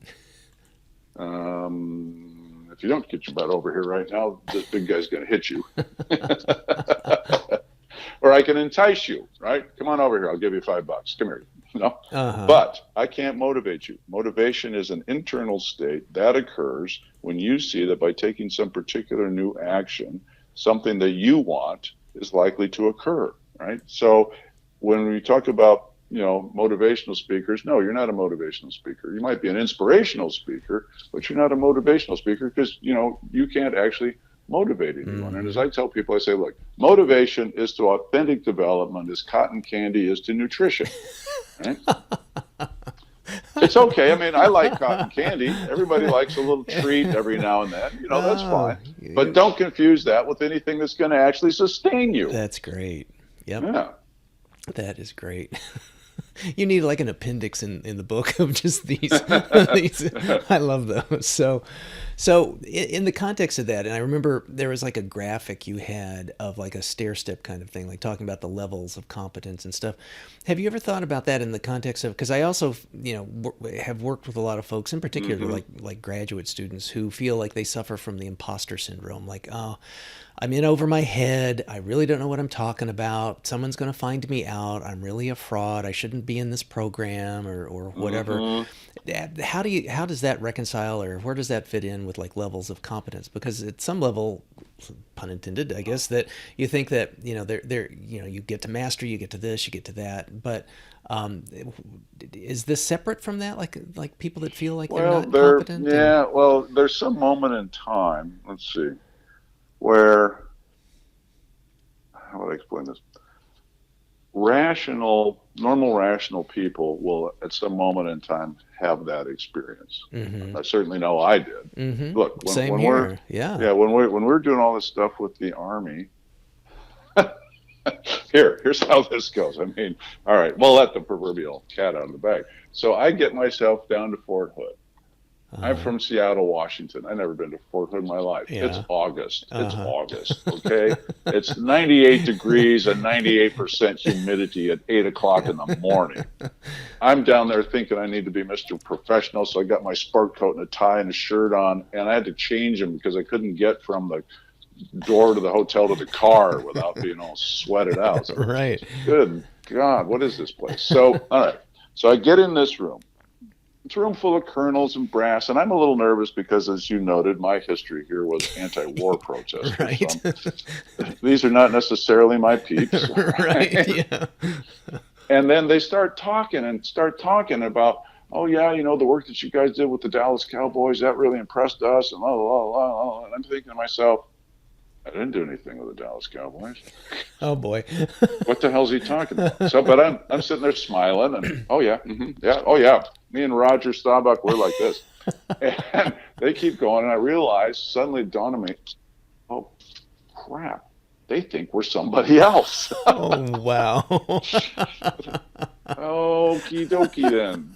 If you don't get your butt over here right now, this big guy's going to hit you. Or I can entice you, right? Come on over here. I'll give you $5. Come here. But I can't motivate you. Motivation is an internal state that occurs when you see that by taking some particular new action, something that you want is likely to occur, right? So when we talk about, motivational speakers, no, you're not a motivational speaker. You might be an inspirational speaker, but you're not a motivational speaker because, you can't actually motivate anyone. And as I tell people, I say, look, motivation is to authentic development as cotton candy is to nutrition. Right? It's okay. I mean, I like cotton candy. Everybody likes a little treat every now and then. That's Oh, fine. But don't confuse that with anything that's going to actually sustain you. that's great. Yep. Yeah. That is great. You need like an appendix in the book of just these. I love those. So in the context of that, and I remember there was like a graphic you had of like a stair step kind of thing, like talking about the levels of competence and stuff. Have you ever thought about that in the context of? Because I also, have worked with a lot of folks, in particular, like graduate students who feel like they suffer from the imposter syndrome. Like, oh, I'm in over my head. I really don't know what I'm talking about. Someone's going to find me out. I'm really a fraud. I shouldn't be in this program or whatever. How does that reconcile, or where does that fit in with like levels of competence? Because at some level, pun intended, I guess, that you think that, you get to mastery, you get to this, you get to that. But is this separate from that? Like people that feel like they're not competent? Yeah, well, there's some moment in time, let's see, where, how would I explain this? Normal rational people will at some moment in time have that experience. I certainly know I did. Look, when we're when we're doing all this stuff with the Army, here's how this goes. I mean, all right, we'll let the proverbial cat out of the bag. So I get myself down to Fort Hood. I'm from Seattle, Washington. I've never been to Fort Hood in my life. Yeah. It's August. It's August, okay? It's 98 degrees and 98% humidity at 8 o'clock in the morning. I'm down there thinking I need to be Mr. Professional, so I got my sport coat and a tie and a shirt on, and I had to change them because I couldn't get from the door to the hotel to the car without being all sweated out. So, right. Good God, what is this place? So, all right. So I get in this room. It's a room full of colonels and brass, and I'm a little nervous because, as you noted, my history here was anti-war protesters. Right. So these are not necessarily my peeps. Right. Yeah. And then they start talking about, oh yeah, the work that you guys did with the Dallas Cowboys, that really impressed us, and blah, blah, blah, blah. And I'm thinking to myself, I didn't do anything with the Dallas Cowboys. Oh boy. What the hell's he talking about? So, but I'm sitting there smiling, and oh yeah, yeah, oh yeah. Me and Roger Staubach, we're like this. And they keep going, and I realize, suddenly it dawned on me, oh crap, they think we're somebody else. Oh wow. Okie dokie then.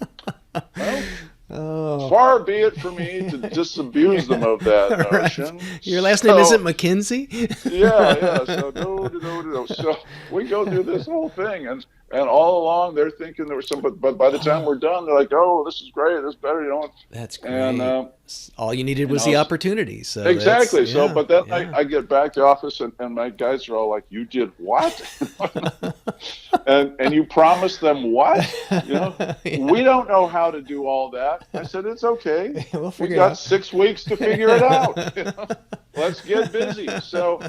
Well, far be it for me to disabuse them of that notion. Right. Your last name isn't McKenzie? Yeah. So no. So we go through this whole thing, and all along they're thinking there was some, but by the time we're done, they're like, "Oh, this is great. This is better." That's great. And all you needed was the opportunity. So exactly. So, but then I get back to office, and my guys are all like, "You did what?" and you promised them what? We don't know how to do all that. I said, it's okay. We got 6 weeks to figure it out. Let's get busy. So,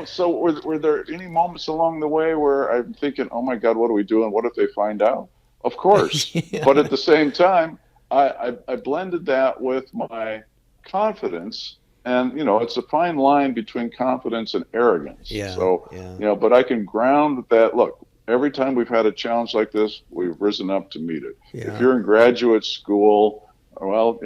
so were there any moments along the way where I'm thinking, oh my God, what are we doing? What if they find out? Of course. But at the same time, I blended that with my confidence. And, it's a fine line between confidence and arrogance. Yeah. So, but I can ground that. Look, every time we've had a challenge like this, we've risen up to meet it. Yeah. If you're in graduate school, well,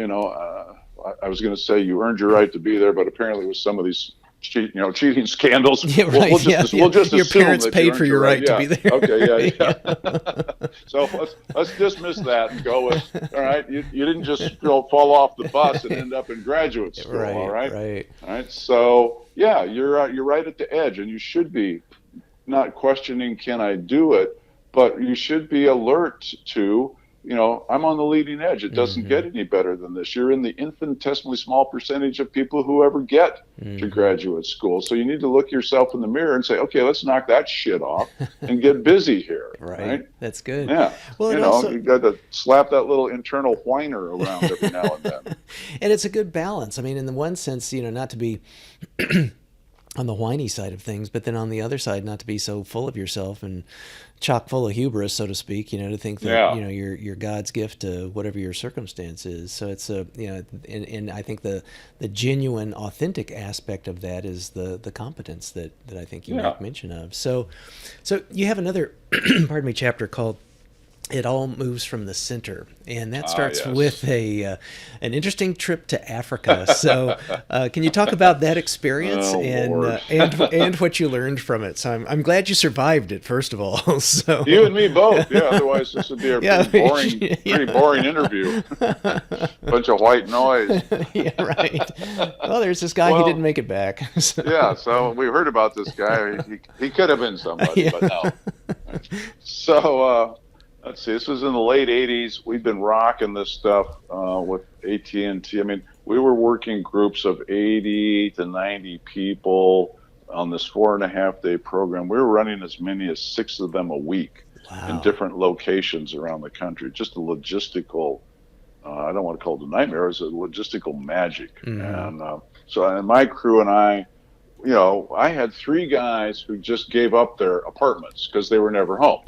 I was going to say you earned your right to be there, but apparently with some of these cheating scandals, we'll just your assume parents that paid for your right to be there. Okay, yeah. So let's dismiss that and go with, all right, you didn't just fall off the bus and end up in graduate school, right, all right? Right. All right. So yeah, you're right at the edge, and you should be not questioning, can I do it? But you should be alert to, I'm on the leading edge. It doesn't get any better than this. You're in the infinitesimally small percentage of people who ever get to graduate school. So you need to look yourself in the mirror and say, okay, let's knock that shit off and get busy here. Right. That's good. Yeah. Well, you got to slap that little internal whiner around every now and then. And it's a good balance. I mean, in the one sense, not to be on the whiny side of things, but then on the other side, not to be so full of yourself and chock full of hubris, so to speak, to think that, you're God's gift to whatever your circumstance is. So it's and I think the genuine, authentic aspect of that is the competence that I think you make mention of. So you have another, chapter called it all moves from the center, and that starts Yes. with an interesting trip to Africa. So, can you talk about that experience Oh, Lord. and what you learned from it? So, I'm glad you survived it, first of all. You So, and me both. Yeah. Otherwise, this would be a yeah, pretty boring interview. Bunch of white noise. yeah, right. Well, there's this guy, he didn't Well, make it back. So, yeah. So we heard about this guy. He could have been somebody, yeah. but no. So let's see. This was in the late '80s. We've been rocking this stuff with AT&T. I mean, we were working groups of 80 to 90 people on this 4.5 day program. We were running as many as 6 of them a week in Wow. different locations around the country. Just a logistical, I don't want to call it a nightmare, it was a logistical magic. Hmm. And my crew and I, I had 3 guys who just gave up their apartments because they were never home.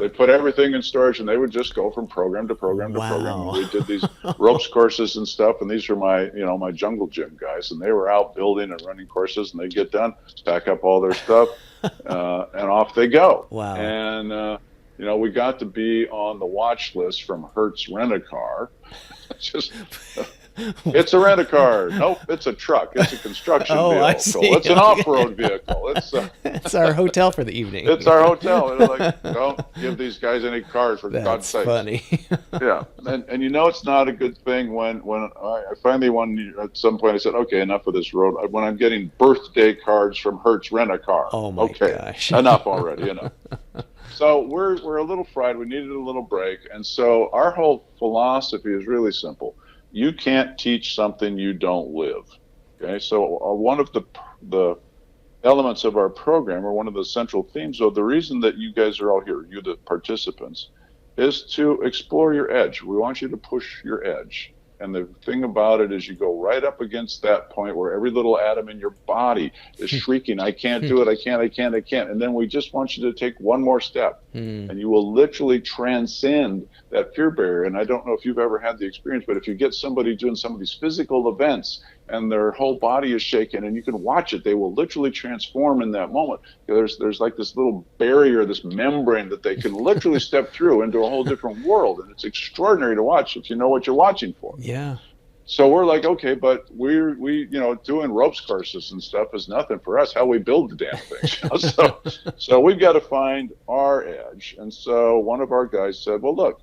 They put everything in storage and they would just go from program to program to program. And Wow. we did these ropes courses and stuff. And these were my jungle gym guys. And they were out building and running courses, and they get done, pack up all their stuff, and off they go. Wow. And, we got to be on the watch list from Hertz Rent-A-Car. Just It's a rent-a-car. Nope, it's a truck. It's a construction Oh, I vehicle. see. It's an off-road vehicle. It's our hotel for the evening. It's our hotel. They're like, don't give these guys any cars, for God's That's sake. funny. Yeah, and it's not a good thing when I finally at some point I said, okay, enough of this road. When I'm getting birthday cards from Hertz Rent-A-Car. Oh my Okay, gosh. enough already. Enough. So we're a little fried. We needed a little break, and so our whole philosophy is really simple. You can't teach something you don't live. Okay, so one of the elements of our program, or one of the central themes, of the reason that you guys are all here, you the participants, is to explore your edge. We want you to push your edge. And the thing about it is you go right up against that point where every little atom in your body is shrieking, I can't do it, I can't. And then we just want you to take one more step. And you will literally transcend that fear barrier. And I don't know if you've ever had the experience, but if you get somebody doing some of these physical events and their whole body is shaking and you can watch it, they will literally transform in that moment. There's like this little barrier, this membrane that they can literally step through into a whole different world. And it's extraordinary to watch if you know what you're watching for. Yeah. So we're like, okay, but we doing ropes courses and stuff is nothing for us. How we build the damn thing. So we've got to find our edge. And so one of our guys said, well, look,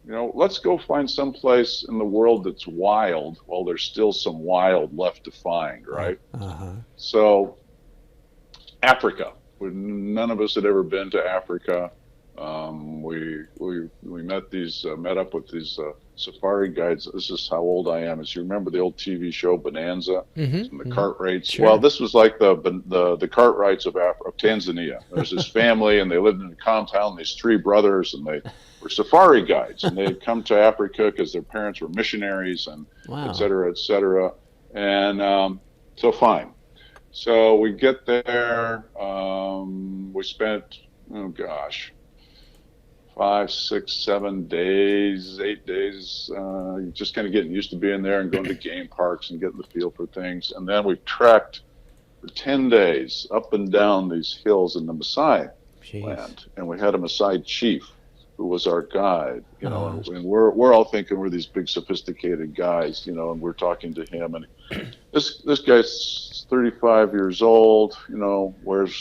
let's go find some place in the world that's wild while there's still some wild left to find, right? Uh-huh. So Africa. None of us had ever been to Africa. We met up with these safari guides. This is how old I am. As you remember the old TV show Bonanza and the Cartwrights. Sure. Well, this was like the Cartwrights of Tanzania. There's this family, and they lived in a compound. These 3 brothers, and they were safari guides, and they had come to Africa because their parents were missionaries, and Wow. et cetera, et cetera. And so fine. So we get there. We spent, 5, 6, 7 days, 8 days, just kind of getting used to being there and going to game parks and getting the feel for things. And then we trekked for 10 days up and down these hills in the Maasai land. And we had a Maasai chief who was our guide, and we're all thinking we're these big sophisticated guys, and we're talking to him. And this guy's 35 years old, wears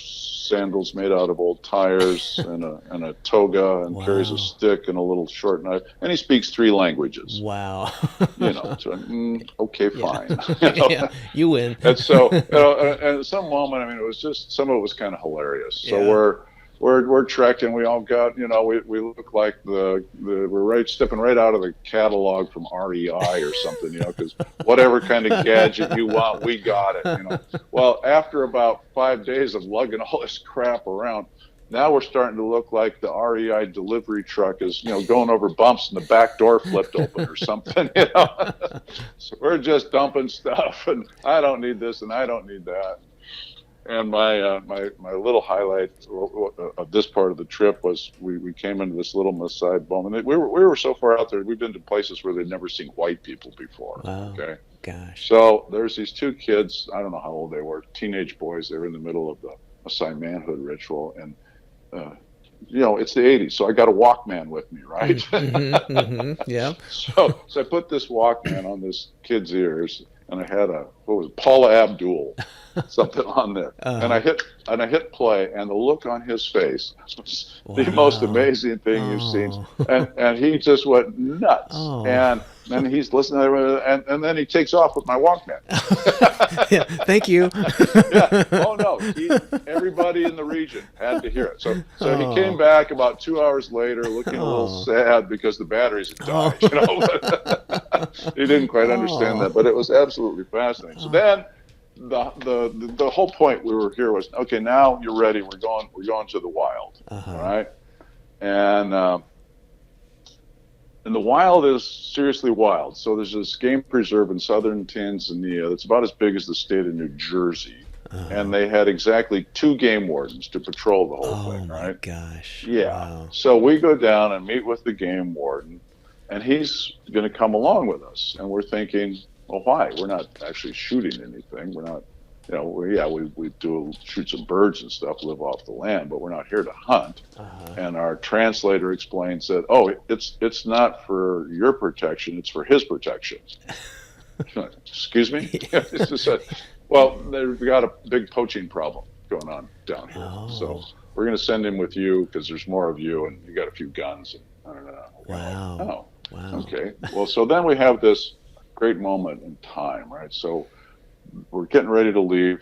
sandals made out of old tires and a toga, and carries a stick and a little short knife, and he speaks 3 languages. Wow. Okay, fine. Yeah, you win. And so, at some moment, it was just, some of it was kind of hilarious. So we're trekking. We all got, we look like we're stepping right out of the catalog from REI or something, because whatever kind of gadget you want, we got it. Well, after about 5 days of lugging all this crap around, now we're starting to look like the REI delivery truck is, going over bumps and the back door flipped open or something, So we're just dumping stuff, and I don't need this and I don't need that. And my little highlight of this part of the trip was we came into this little Maasai boma, and we were so far out there. We've been to places where they'd never seen white people before. Wow. Okay. Gosh. So there's these 2 kids. I don't know how old they were. Teenage boys. They were in the middle of the Maasai manhood ritual, and it's the 80s, so I got a Walkman with me, right? Yeah. So I put this Walkman on this kid's ears, and I had Paula Abdul, something on there, and I hit play, and the look on his face was the most amazing thing you've seen, and he just went nuts, and he's listening to it, and then he takes off with my Walkman. Yeah, thank you. Yeah. Oh no. Everybody in the region had to hear it. So he came back about 2 hours later, looking a little sad because the batteries had died. He didn't quite understand that, but it was absolutely fascinating. So then, the whole point we were here was, okay, now you're ready. We're going to the wild, all right? And the wild is seriously wild. So there's this game preserve in southern Tanzania that's about as big as the state of New Jersey. And they had exactly 2 game wardens to patrol the whole thing, right? Oh, my gosh. Yeah. Wow. So we go down and meet with the game warden, and he's going to come along with us. And we're thinking, well, why? We're not actually shooting anything. We're not, we do shoot some birds and stuff, live off the land, but we're not here to hunt. And our translator explains that, it's not for your protection, it's for his protection. Excuse me? Well, they've got a big poaching problem going on down here. So we're going to send him with you because there's more of you, and you got a few guns. And I don't know. Wow. Wow. Okay. Well, so then we have this great moment in time, right? So we're getting ready to leave,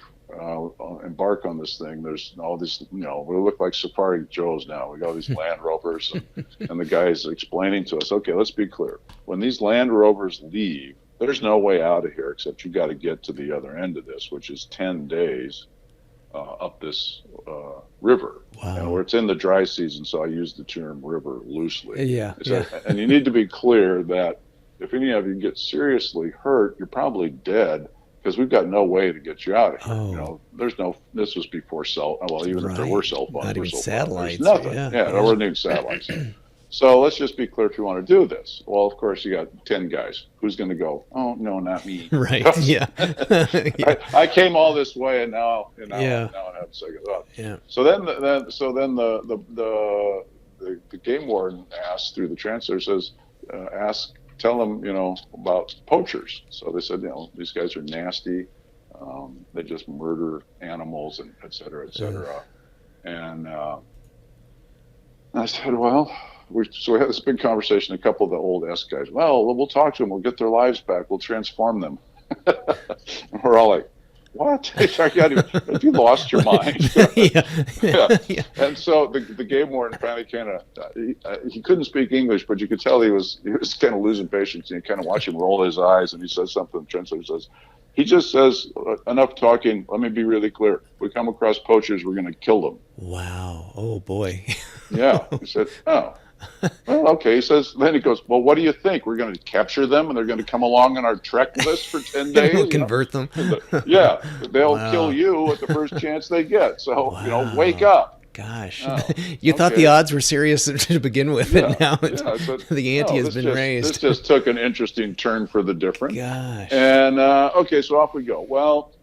embark on this thing. There's all this, we look like Safari Joes now. We got all these Land Rovers, and the guy's explaining to us, okay, let's be clear. When these Land Rovers leave, there's no way out of here except you got to get to the other end of this, which is 10 days up this river. Wow. And where it's in the dry season, so I use the term river loosely. Yeah. And you need to be clear that if any of you get seriously hurt, you're probably dead, because we've got no way to get you out of here. This was before even if there were cell phones. Not even satellites. There's nothing. There weren't even satellites. So let's just be clear if you want to do this. Well, of course, you got 10 guys. Who's going to go? Oh, no, not me. Right, yeah. I came all this way, and now I have a second thought. Yeah. So then the game warden asks through the translator, tell them, about poachers. So they said, these guys are nasty. They just murder animals, and et cetera, et cetera. And I said, well, so we had this big conversation. A couple of the old S guys, well, we'll talk to them. We'll get their lives back. We'll transform them. And we're all like, what? Have you lost your mind? Yeah. And so the game warden finally kind of, he couldn't speak English, but you could tell he was kind of losing patience. And you kind of watch him roll his eyes, and he says something. The translator says, he just says, enough talking. Let me be really clear. We come across poachers, we're going to kill them. Wow. Oh, boy. Yeah. He said, oh. Well, okay. Then he goes, well, what do you think? We're going to capture them, and they're going to come along on our trek list for 10 days? We'll convert them. Yeah. They'll kill you at the first chance they get. So, wake up. Gosh. You thought the odds were serious to begin with, and now the ante has been raised. This just took an interesting turn for the different. Gosh. And, so off we go. Well,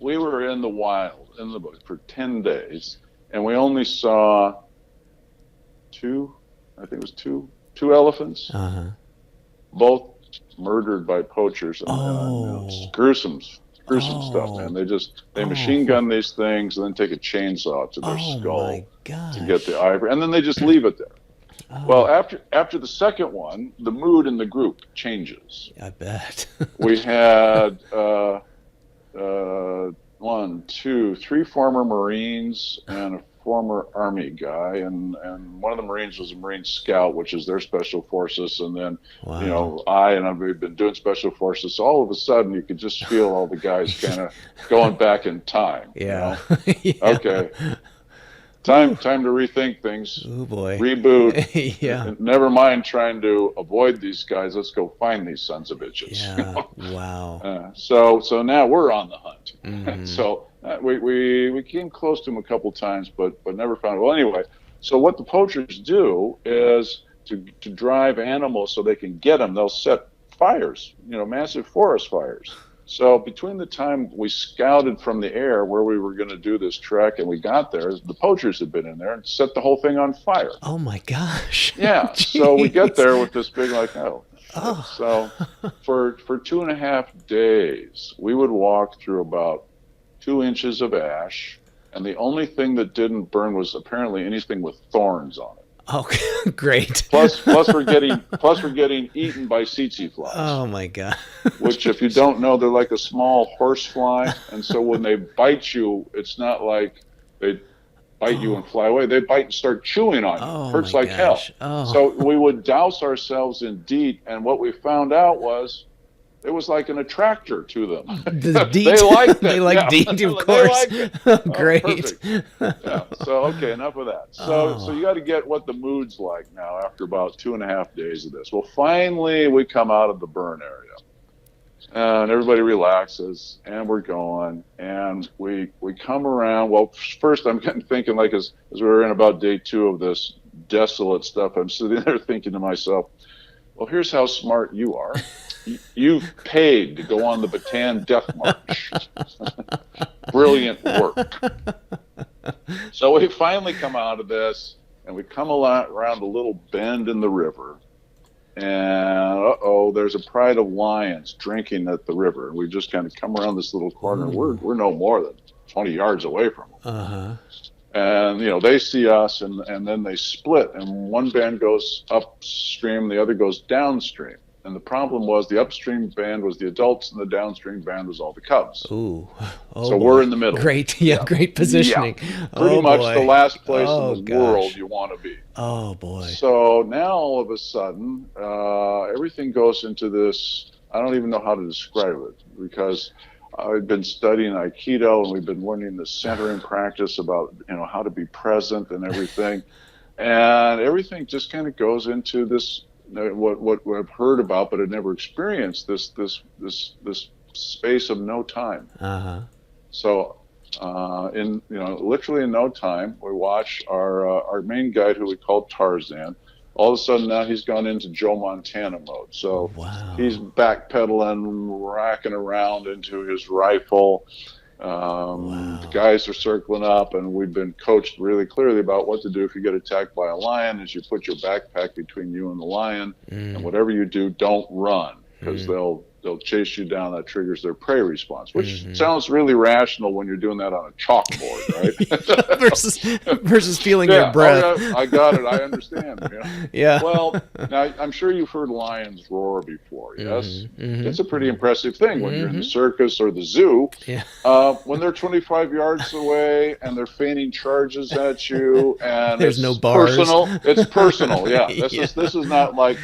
we were in the wild in the bush for 10 days, and we only saw two elephants, both murdered by poachers. And, gruesome stuff, man. They machine gun these things and then take a chainsaw to their skull to get the ivory, and then they just leave it there. Well, after the second one, the mood in the group changes. I bet. We had 1, 2, 3 former Marines and a former Army guy, and one of the Marines was a Marine Scout, which is their special forces, and then I've been doing special forces, so all of a sudden you could just feel all the guys kind of going back in time. Yeah. Okay. Time to rethink things. Oh boy. Reboot. Yeah. Never mind trying to avoid these guys. Let's go find these sons of bitches. Yeah. Wow. So now we're on the hunt. Mm-hmm. So we came close to them a couple times, but never found it. Well, anyway, so what the poachers do is to drive animals so they can get them. They'll set fires, massive forest fires. So between the time we scouted from the air where we were going to do this trek and we got there, the poachers had been in there and set the whole thing on fire. Oh my gosh. Yeah. So we get there with this big like, oh. Oh. So for 2.5 days, we would walk through about 2 inches of ash, and the only thing that didn't burn was apparently anything with thorns on it. Oh, great. Plus we're getting eaten by tsetse flies. Oh my God. Which, if you don't know, they're like a small horse fly, and so when they bite you, it's not like they bite you and fly away. They bite and start chewing on you. Oh, Hurts my like hell. gosh. Oh. So we would douse ourselves in DEET, and what we found out was it was like an attractor to them. The DEET. They liked it. They like yeah. DEET, of course. They liked it. Great. Yeah. So, okay, enough of that. So you got to get what the mood's like now after about 2.5 days of this. Well, finally we come out of the burn area, and everybody relaxes, and we're going, and we come around. Well, first I'm thinking, like, as we were in about day 2 of this desolate stuff, I'm sitting there thinking to myself, well, here's how smart you are. You've paid to go on the Bataan Death March. Brilliant work. So we finally come out of this, and we come around a little bend in the river, and there's a pride of lions drinking at the river. And we just kind of come around this little corner, and we're no more than 20 yards away from them. Uh-huh. And, they see us, and then they split, and one band goes upstream, the other goes downstream. And the problem was the upstream band was the adults, and the downstream band was all the cubs. Ooh. Oh, so boy. we're in the middle. Great. Yeah, great positioning. Yeah. Pretty much boy. the last place in the gosh. world you want to be. Oh, boy. So now all of a sudden, everything goes into this, I don't even know how to describe it, because I've been studying Aikido, and we've been learning the centering practice about, how to be present and everything. And everything just kind of goes into this, what I've heard about, but I've never experienced, this space of no time. Uh-huh. So in literally in no time, we watch our main guide, who we called Tarzan. All of a sudden now he's gone into Joe Montana mode. So wow. He's backpedaling, racking around into his rifle. Wow. The guys are circling up, and we've been coached really clearly about what to do if you get attacked by a lion. Is you put your backpack between you and the lion, and whatever you do, don't run, because they'll chase you down. That triggers their prey response, which sounds really rational when you're doing that on a chalkboard, right? versus feeling your breath. Oh, yeah, I got it. I understand. Yeah. Well, now I'm sure you've heard lions roar before. Yes, it's a pretty impressive thing when you're in the circus or the zoo. Yeah. When they're 25 yards away and they're feigning charges at you, and there's no bars. It's personal. Yeah. This is not like,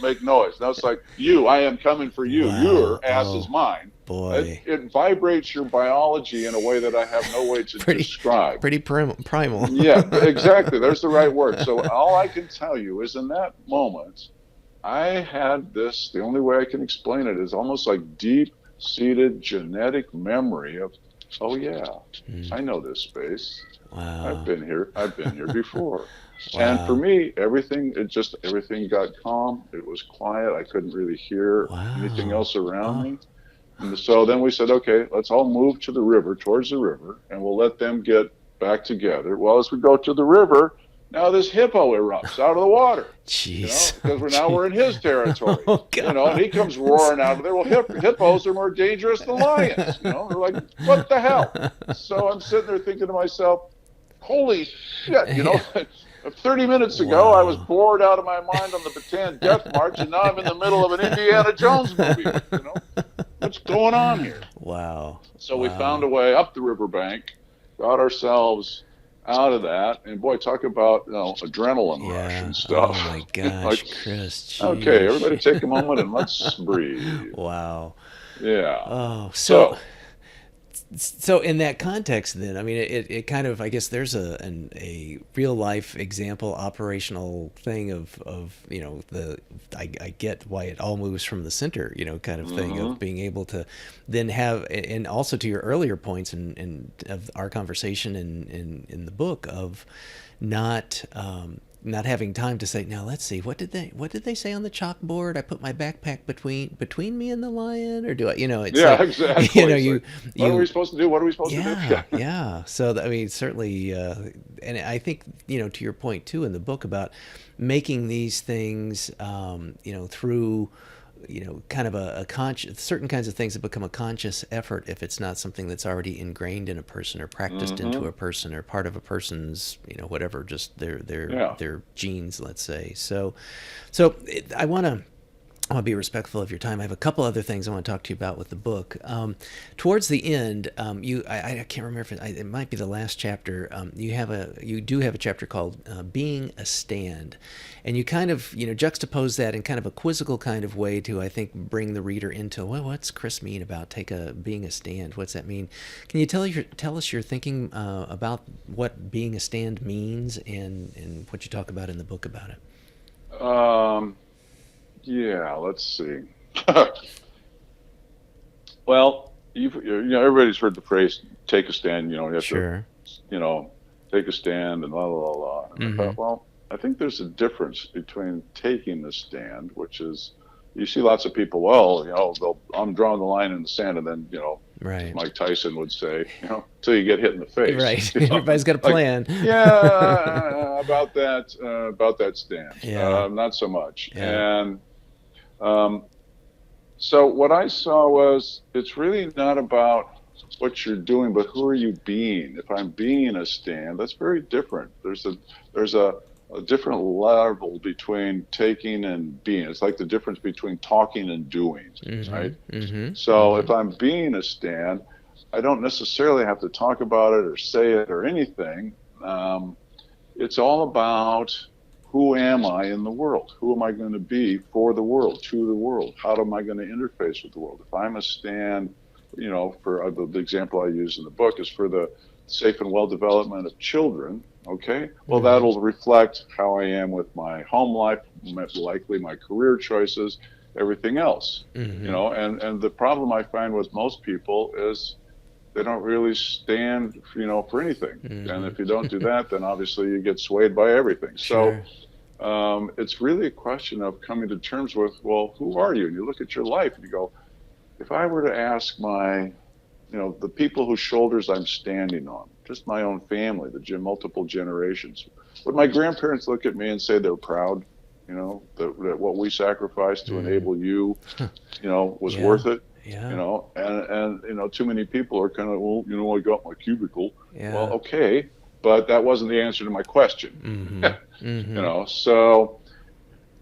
make noise. That's like, I am coming for you. Wow. Your ass is mine. Boy. It vibrates your biology in a way that I have no way to describe. Pretty primal. Yeah, exactly. There's the right word. So all I can tell you is, in that moment, I had this, the only way I can explain it is almost like deep-seated genetic memory of, I know this space. Wow. I've been here before. Wow. And for me, everything got calm. It was quiet. I couldn't really hear anything else around me. And so then we said, okay, let's all move to the river, towards the river, and we'll let them get back together. Well, as we go to the river, now this hippo erupts out of the water. Jeez. Because we're in his territory. Oh, God. And he comes roaring out of there. Well, hippos are more dangerous than lions. We're like, what the hell? So I'm sitting there thinking to myself, holy shit, 30 minutes ago, I was bored out of my mind on the Bataan Death March, and now I'm in the middle of an Indiana Jones movie. What's going on here? Wow. So we found a way up the riverbank, got ourselves out of that, and boy, talk about adrenaline rush and stuff. Oh my gosh, Chris. Geez. Okay, everybody take a moment and let's breathe. Wow. Yeah. Oh, so in that context, then, I mean, it kind of, I guess there's a real life example, operational thing of I get why it all moves from the center, kind of thing of being able to then have, and also to your earlier points and of our conversation in the book of not not having time to say, now let's see, what did they say on the chalkboard? I put my backpack between me and the lion, or do I, it's Yeah, like, exactly. It's you like, what are we you supposed to do? What are we supposed to do? yeah, Yeah. yeah. So I mean, certainly, and I think to your point too in the book about making these things, through, kind of a conscious, certain kinds of things that become a conscious effort if it's not something that's already ingrained in a person or practiced into Hmm. a person or part of a person's, whatever, just Yeah. their genes, let's say. So I want to be respectful of your time. I have a couple other things I want to talk to you about with the book. Towards the end, I can't remember if it might be the last chapter. You do have a chapter called "Being a Stand," and you kind of juxtapose that in kind of a quizzical kind of way to, I think, bring the reader into, well, what's Chris mean about being a stand? What's that mean? Can you tell us your thinking about what being a stand means and what you talk about in the book about it? Um, yeah, let's see. Well, everybody's heard the phrase "take a stand." You have to, Sure. you know, take a stand and la la la. And I Mm-hmm. thought, well, I think there's a difference between taking a stand, which is you see lots of people. Well, I'm drawing the line in the sand, and then as Right. Mike Tyson would say, till you get hit in the face. Right. Everybody's got a Like, plan. yeah, about that stand. Yeah. Not so much. Yeah. And um, so what I saw was it's really not about what you're doing, but who are you being? If I'm being a stand, that's very different. There's a different level between taking and being. It's like the difference between talking and doing, Mm-hmm. right? Mm-hmm. So Mm-hmm. if I'm being a stand, I don't necessarily have to talk about it or say it or anything. It's all about who am I in the world? Who am I going to be for the world, to the world? How am I going to interface with the world? If I'm a stand, for the example I use in the book is for the safe and well development of children. Okay, well, Mm-hmm. that'll reflect how I am with my home life, likely my career choices, everything else. Mm-hmm. And the problem I find with most people is they don't really stand, for anything. And if you don't do Mm-hmm. that, then obviously you get swayed by everything. So Sure. it's really a question of coming to terms with, well, who are you? And you look at your life and you go, if I were to ask the people whose shoulders I'm standing on, just my own family, multiple generations, would my grandparents look at me and say they're proud, that what we sacrificed to Mm. enable you, was Yeah. worth it? Yeah. And too many people are kind of, well, I got my cubicle. Well, Yeah. okay, but that wasn't the answer to my question. Mm-hmm. Mm-hmm. So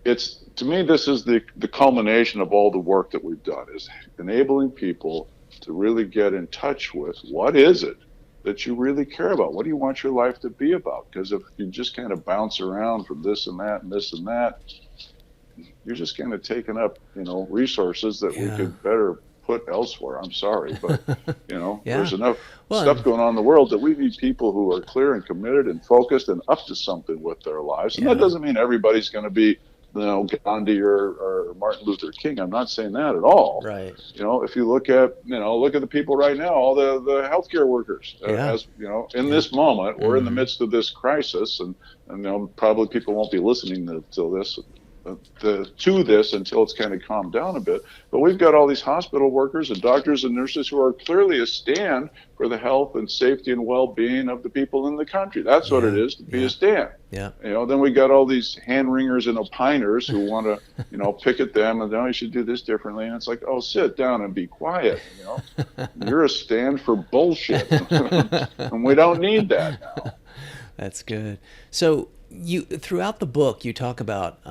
it's, to me, this is the culmination of all the work that we've done, is enabling people to really get in touch with what is it that you really care about. What do you want your life to be about? Because if you just kind of bounce around from this and that and this and that, you're just kind of taking up resources that we Yeah. could better put elsewhere. I'm sorry, but Yeah. there's enough Well, stuff going on in the world that we need people who are clear and committed and focused and up to something with their lives. And that yeah. doesn't mean everybody's going to be Gandhi or Martin Luther King. I'm not saying that at all. Right. If you look at the people right now, all the healthcare workers, Yeah. as in Yeah. this moment, we're in the Mm-hmm. midst of this crisis, and probably people won't be listening to this until it's kind of calmed down a bit. But we've got all these hospital workers and doctors and nurses who are clearly a stand for the health and safety and well-being of the people in the country. That's what it Yeah. is to be a Yeah. stand. Yeah. Then we got all these hand wringers and opiners who want to, pick at them and, you should do this differently. And it's like, oh, sit down and be quiet. You're a stand for bullshit. And we don't need that now. That's good. So you throughout the book you talk about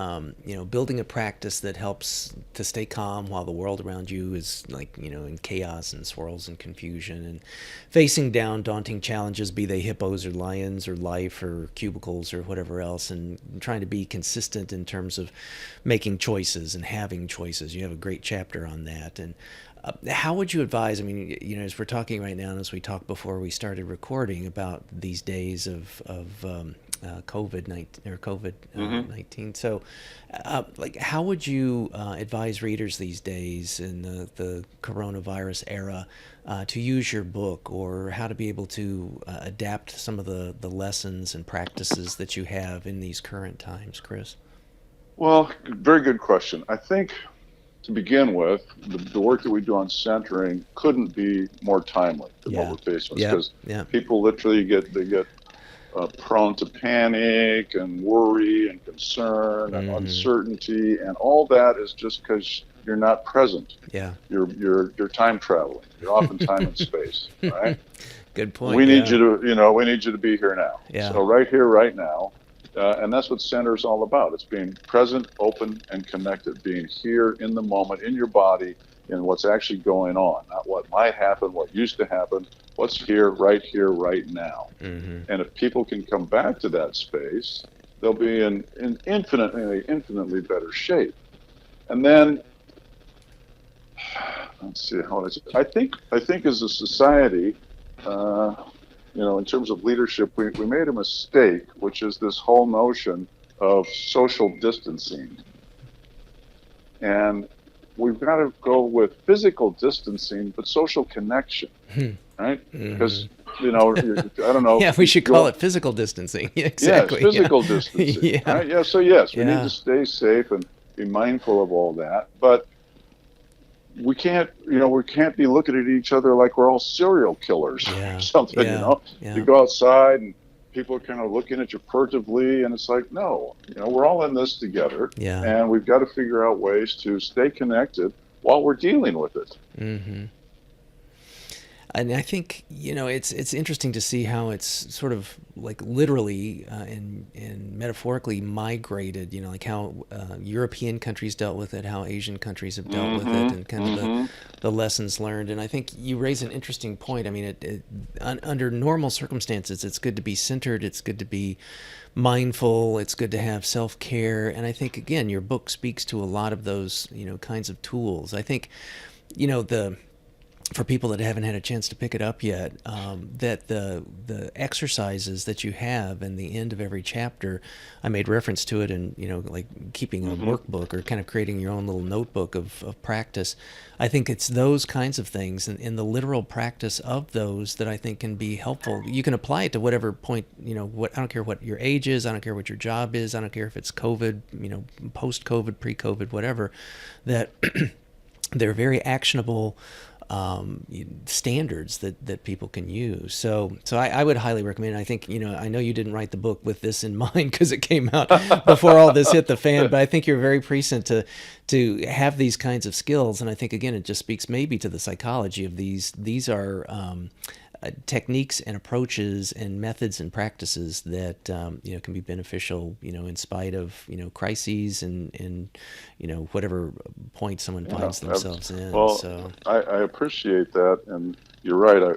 building a practice that helps to stay calm while the world around you is like in chaos and swirls and confusion and facing down daunting challenges, be they hippos or lions or life or cubicles or whatever else, and trying to be consistent in terms of making choices and having choices. You have a great chapter on that. And how would you advise? I mean, as we're talking right now, and as we talked before we started recording about these days of COVID-19 or COVID Mm-hmm. 19. So, like, how would you advise readers these days in the coronavirus era to use your book, or how to be able to adapt some of the lessons and practices that you have in these current times, Chris? Well, very good question. I think to begin with, the work that we do on centering couldn't be more timely than what Yeah. we're facing with, Yep. because Yeah. people literally get prone to panic and worry and concern and Mm-hmm. uncertainty, and all that is just because you're not present. Yeah. You're time traveling. You're off in time and space, right? Good point. We need Yeah. you to, we need you to be here now. Yeah. So right here, right now, and that's what center is all about. It's being present, open, and connected. Being here in the moment, in your body, in what's actually going on, not what might happen, what used to happen. What's here, right now. Mm-hmm. And if people can come back to that space, they'll be in infinitely better shape. And then, let's see how I think as a society, in terms of leadership, we made a mistake, which is this whole notion of social distancing. And we've got to go with physical distancing, but social connection, right? Because, I don't know. Yeah, we should call it physical distancing. Exactly. Yes, physical distancing. Yeah. Right? Yeah, so yes, we Yeah. need to stay safe and be mindful of all that. But we can't be looking at each other like we're all serial killers Yeah. or something, Yeah. Yeah. You go outside and people are kind of looking at you furtively, and it's like, no, we're all in this together. Yeah. And we've got to figure out ways to stay connected while we're dealing with it. Mm-hmm. And I think, it's interesting to see how it's sort of like literally and metaphorically migrated, like how European countries dealt with it, how Asian countries have dealt with it, and kind of the lessons learned. And I think you raise an interesting point. I mean, under normal circumstances, it's good to be centered. It's good to be mindful. It's good to have self-care. And I think, again, your book speaks to a lot of those, kinds of tools. I think, for people that haven't had a chance to pick it up yet, that the exercises that you have in the end of every chapter, I made reference to it in, like keeping a workbook or kind of creating your own little notebook of practice. I think it's those kinds of things and in the literal practice of those that I think can be helpful. You can apply it to whatever point, I don't care what your age is, I don't care what your job is, I don't care if it's COVID, post-COVID, pre-COVID, whatever, that they're very actionable standards that people can use. So I would highly recommend. I think, I know you didn't write the book with this in mind because it came out before all this hit the fan, but I think you're very prescient to have these kinds of skills. And I think, again, it just speaks maybe to the psychology of these. These are techniques and approaches and methods and practices that can be beneficial in spite of crises and whatever point someone finds themselves in. Well, so I appreciate that, and you're right.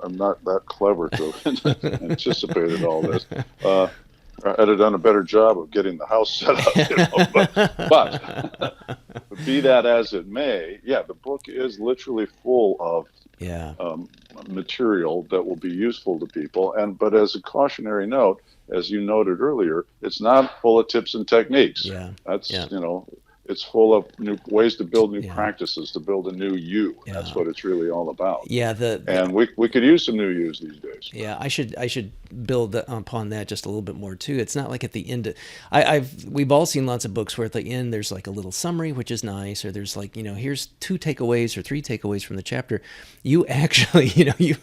I'm not that clever to have anticipated all this. I'd have done a better job of getting the house set up, but be that as it may, the book is literally full of material that will be useful to people. But as a cautionary note, as you noted earlier, it's not full of tips and techniques. It's full of new ways to build new practices, to build a new you. That's what it's really all about. And we could use some new yous these days. Yeah, I should build upon that just a little bit more too. It's not like at the end. We've all seen lots of books where at the end there's like a little summary, which is nice, or there's like here's 2 takeaways or 3 takeaways from the chapter. You actually you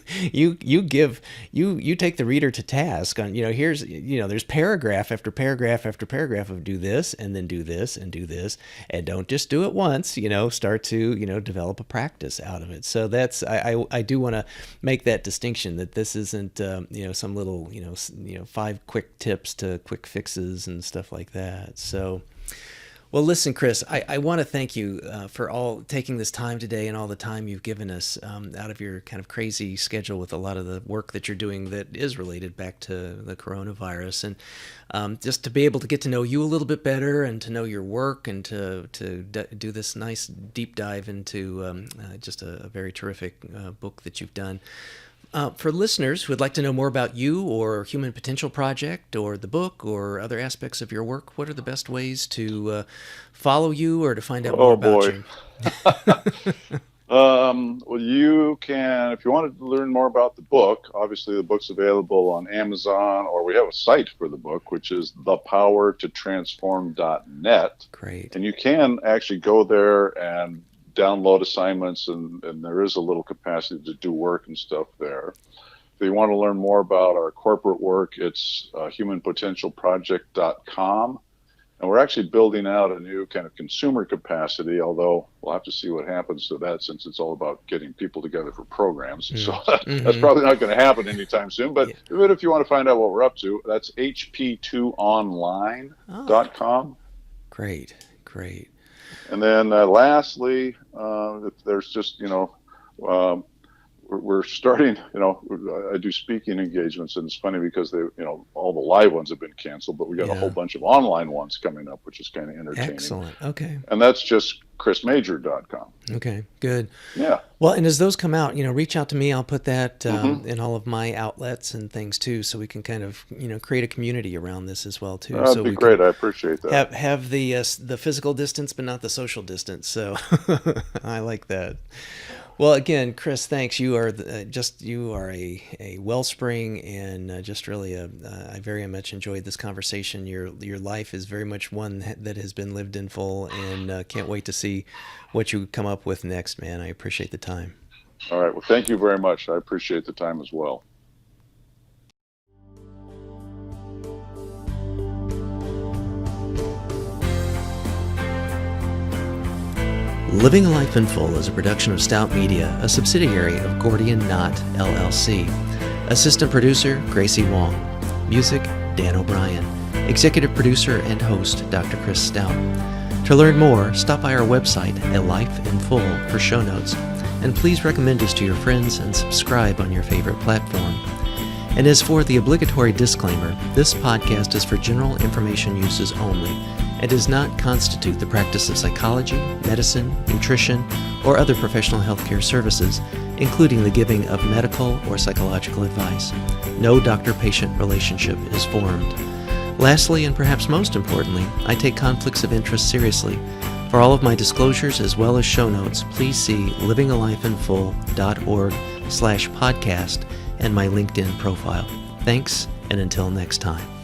take the reader to task on here's there's paragraph after paragraph after paragraph of do this and then do this and do this. And don't just do it once, start to, develop a practice out of it. So that's, I do want to make that distinction that this isn't, some little, 5 quick tips to quick fixes and stuff like that. So, well, listen, Chris, I want to thank you for all taking this time today and all the time you've given us out of your kind of crazy schedule with a lot of the work that you're doing that is related back to the coronavirus. And just to be able to get to know you a little bit better and to know your work and to do this nice deep dive into just a very terrific book that you've done. For listeners who would like to know more about you or Human Potential Project or the book or other aspects of your work, what are the best ways to follow you or to find out more about you? Well, you can, if you want to learn more about the book, obviously the book's available on Amazon, or we have a site for the book, which is thepowertotransform.net. Great. And you can actually go there and download assignments, and there is a little capacity to do work and stuff there. If you want to learn more about our corporate work, it's humanpotentialproject.com. And we're actually building out a new kind of consumer capacity, although we'll have to see what happens to that since it's all about getting people together for programs. So that's probably not going to happen anytime soon. But even if you want to find out what we're up to, that's hp2online.com. Great. And then lastly, if there's just, we're starting, I do speaking engagements, and it's funny because all the live ones have been canceled, but we got a whole bunch of online ones coming up, which is kind of entertaining. Excellent. Okay. And that's just chrismajer.com. Okay, good. Yeah. Well, and as those come out, reach out to me. I'll put that in all of my outlets and things too, so we can kind of, create a community around this as well too. That'd be great. I appreciate that. Have the physical distance, but not the social distance. So I like that. Well, again, Chris, thanks. You are a wellspring, and just really I very much enjoyed this conversation. Your life is very much one that has been lived in full, and can't wait to see what you come up with next, man. I appreciate the time. All right. Well, thank you very much. I appreciate the time as well. Living a Life in Full is a production of Stout Media, a subsidiary of Gordian Knot, LLC. Assistant producer, Gracie Wong. Music, Dan O'Brien. Executive producer and host, Dr. Chris Stout. To learn more, stop by our website, A Life in Full, for show notes. And please recommend us to your friends and subscribe on your favorite platform. And as for the obligatory disclaimer, this podcast is for general information uses only and does not constitute the practice of psychology, medicine, nutrition, or other professional healthcare services, including the giving of medical or psychological advice. No doctor-patient relationship is formed. Lastly, and perhaps most importantly, I take conflicts of interest seriously. For all of my disclosures as well as show notes, please see livingalifeinfull.org/podcast and my LinkedIn profile. Thanks, and until next time.